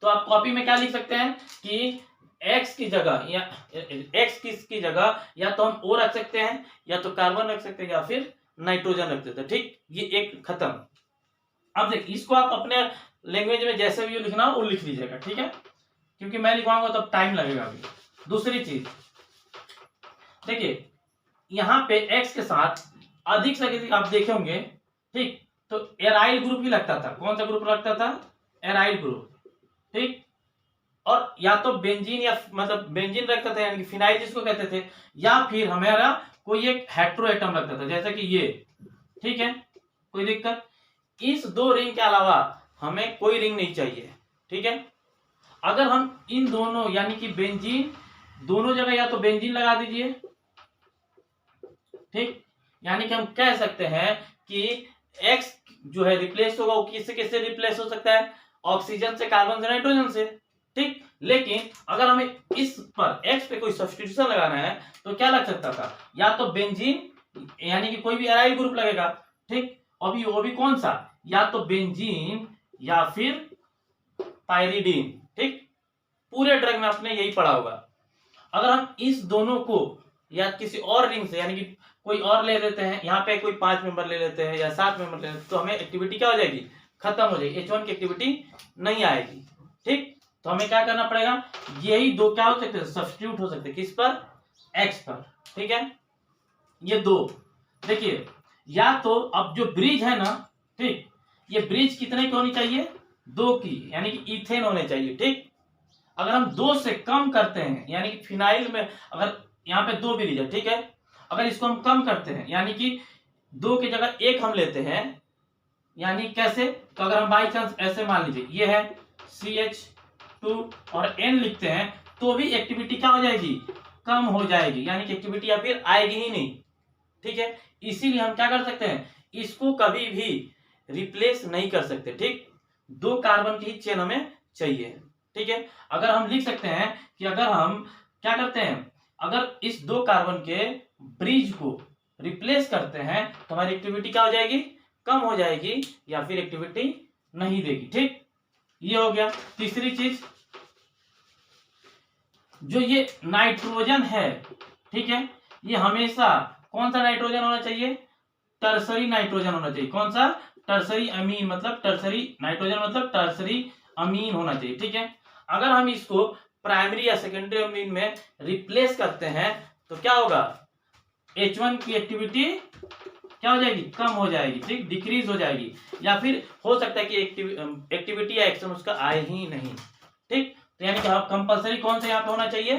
तो आप कॉपी में क्या लिख सकते हैं कि X की जगह, या X की जगह या तो हम O रख सकते हैं, या तो कार्बन रख सकते हैं, या फिर नाइट्रोजन रख सकते हैं। ठीक, ये एक खत्म। अब देखिए इसको आप अपने लैंग्वेज में जैसे भी लिखना हो वो लिख लीजिएगा। ठीक है, क्योंकि मैं लिखवाऊंगा तब टाइम लगेगा अभी। दूसरी चीज देखिए, यहां पे X के साथ अधिक से अधिक आप देखे होंगे, ठीक, तो एराइल ग्रुप ही लगता था। कौन सा ग्रुप लगता था, एराइल ग्रुप। ठीक, और या तो बेंजीन, या मतलब बेंजीन रखता था, यानी कि फिनाइल जिसको कहते थे, या फिर हमारा कोई एक हेट्रो एटम लगता था, जैसा कि ये। ठीक है, कोई दिक्कत, इस 2 रिंग के अलावा हमें कोई रिंग नहीं चाहिए। ठीक है, अगर हम इन दोनों यानी कि बेंजीन दोनों जगह या तो बेंजीन लगा दीजिए। ठीक, यानी कि हम कह सकते हैं कि X जो है रिप्लेस होगा, वो किससे किससे रिप्लेस हो सकता है, ऑक्सीजन से, कार्बन से, नाइट्रोजन से। ठीक, लेकिन अगर हमें इस पर X पे कोई सब्स्टिट्यूशन लगाना है तो क्या लग सकता था, या तो बेंजीन यानी कि कोई भी एराइल ग्रुप लगेगा। ठीक, अभी वो भी कौन सा, या तो बेंजीन या फिर पायरिडीन। ठीक, पूरे ड्रग में आपने यही पढ़ा होगा। अगर हम इस दोनों को या किसी और रिंग से, यानी कि कोई और ले लेते हैं, यहाँ पे कोई 5 मेंबर ले लेते हैं या 7 मेंबर ले लेते हैं, तो हमें एक्टिविटी क्या हो जाएगी, खत्म हो जाएगी, H1 की एक्टिविटी नहीं आएगी। ठीक, तो हमें क्या करना पड़ेगा, यही 2 क्या हो सकते हैं, सब्स्टिट्यूट हो सकते हैं, किस पर, X पर। ठीक है, ये 2 देखिए, या तो अब जो ब्रिज है ना, ठीक, ये ब्रिज कितने की होनी चाहिए, 2 की, यानी कि इथेन होने चाहिए। ठीक, अगर हम 2 से कम करते हैं, यानी कि फिनाइल में अगर यहाँ पे 2 ब्रिज है, ठीक है, अगर इसको हम कम करते हैं, यानी कि 2 की जगह 1 हम लेते हैं, यानी कैसे, तो अगर हम बाई चांस ऐसे मान लीजिए ये है CH2 और N लिखते हैं, तो भी एक्टिविटी क्या हो जाएगी, कम हो जाएगी, यानी कि एक्टिविटी या फिर आएगी ही नहीं। ठीक है, इसीलिए हम क्या कर सकते हैं, इसको कभी भी रिप्लेस नहीं कर सकते। ठीक, 2 कार्बन की ही चेन हमें चाहिए। ठीक है, अगर हम लिख सकते हैं कि अगर हम क्या करते हैं, अगर इस 2 कार्बन के ब्रिज को रिप्लेस करते हैं तो हमारी एक्टिविटी क्या हो जाएगी, कम हो जाएगी, या फिर एक्टिविटी नहीं देगी। ठीक, ये हो गया। तीसरी चीज, जो ये नाइट्रोजन है, ठीक है, ये हमेशा कौन सा नाइट्रोजन होना चाहिए? टर्सरी नाइट्रोजन होना चाहिए। कौन सा? टर्सरी अमीन, मतलब टर्सरी नाइट्रोजन मतलब टर्सरी अमीन होना चाहिए, ठीक है। अगर हम इसको प्राइमरी या सेकेंडरी अमीन में रिप्लेस करते हैं तो क्या होगा? H1 की एक्टिविटी क्या हो जाएगी? कम हो जाएगी, ठीक, डिक्रीज हो जाएगी, या फिर हो सकता है कि एक्टिविटी या एक्शन उसका आए ही नहीं, ठीक। तो यानी कि कंपल्सरी कौन सा यहाँ पे होना चाहिए?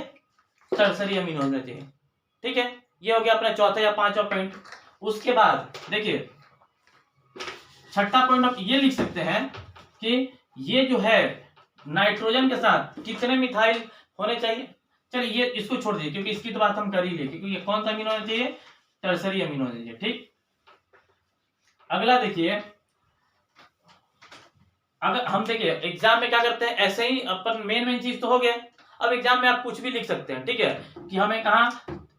टर्सरी अमीन होना चाहिए, ठीक है। ये हो गया अपना चौथा या पांचवा पॉइंट। उसके बाद देखिए छठा पॉइंट आप ये लिख सकते हैं कि ये जो है नाइट्रोजन के साथ कितने मिथाइल होने चाहिए? चलिए ये इसको छोड़ दीजिए क्योंकि इसकी तो बात हम कर ही लिए, क्योंकि ये कौन सा अमीन होना चाहिए? टर्सरी अमीन होना चाहिए, ठीक। अगला देखिए, अगर हम देखिए एग्जाम में क्या करते हैं, ऐसे ही अपन मेन चीज तो हो गया। अब एग्जाम में आप कुछ भी लिख सकते हैं, ठीक है, कि हमें कहा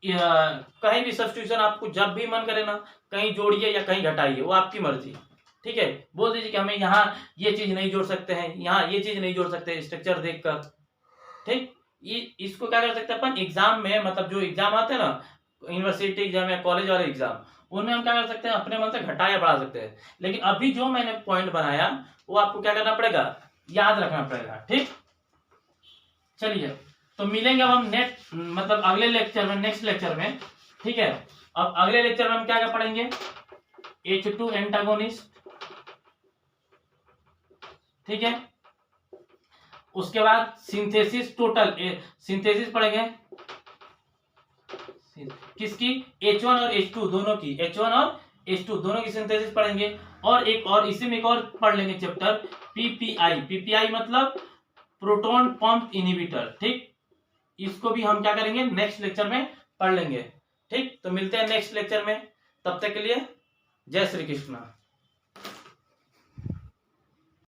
कहीं भी सब्स्टिट्यूशन आपको जब भी मन करे ना, कहीं जोड़िए या कहीं घटाइए, वो आपकी मर्जी, ठीक है। बोल दीजिए कि हमें यहाँ ये चीज नहीं जोड़ सकते हैं, यहाँ ये चीज नहीं जोड़ सकते स्ट्रक्चर देखकर, ठीक। ये इसको क्या कर सकते हैं अपन एग्जाम में, मतलब जो एग्जाम आते हैं ना यूनिवर्सिटी एग्जाम या कॉलेज वाले एग्जाम, उनमें हम क्या कर सकते हैं? अपने मन से घटा या बढ़ा सकते हैं। लेकिन अभी जो मैंने पॉइंट बनाया वो आपको क्या करना पड़ेगा? याद रखना पड़ेगा, ठीक। चलिए तो मिलेंगे अब हम नेक्स्ट, मतलब अगले लेक्चर में, नेक्स्ट लेक्चर में, ठीक है। अब अगले लेक्चर में हम क्या क्या पढ़ेंगे? H2 एंटागोनिस्ट, ठीक है। उसके बाद सिंथेसिस, टोटल सिंथेसिस पढ़ेंगे किसकी? H1 और H2 दोनों की, H1 और H2 दोनों की सिंथेसिस पढ़ेंगे। और एक और इसी में एक और पढ़ लेंगे चैप्टर पीपीआई। पीपीआई मतलब प्रोटॉन पंप इनहिबिटर, ठीक। इसको भी हम क्या करेंगे? नेक्स्ट लेक्चर में पढ़ लेंगे, ठीक। तो मिलते हैं नेक्स्ट लेक्चर में, तब तक के लिए जय श्री कृष्ण।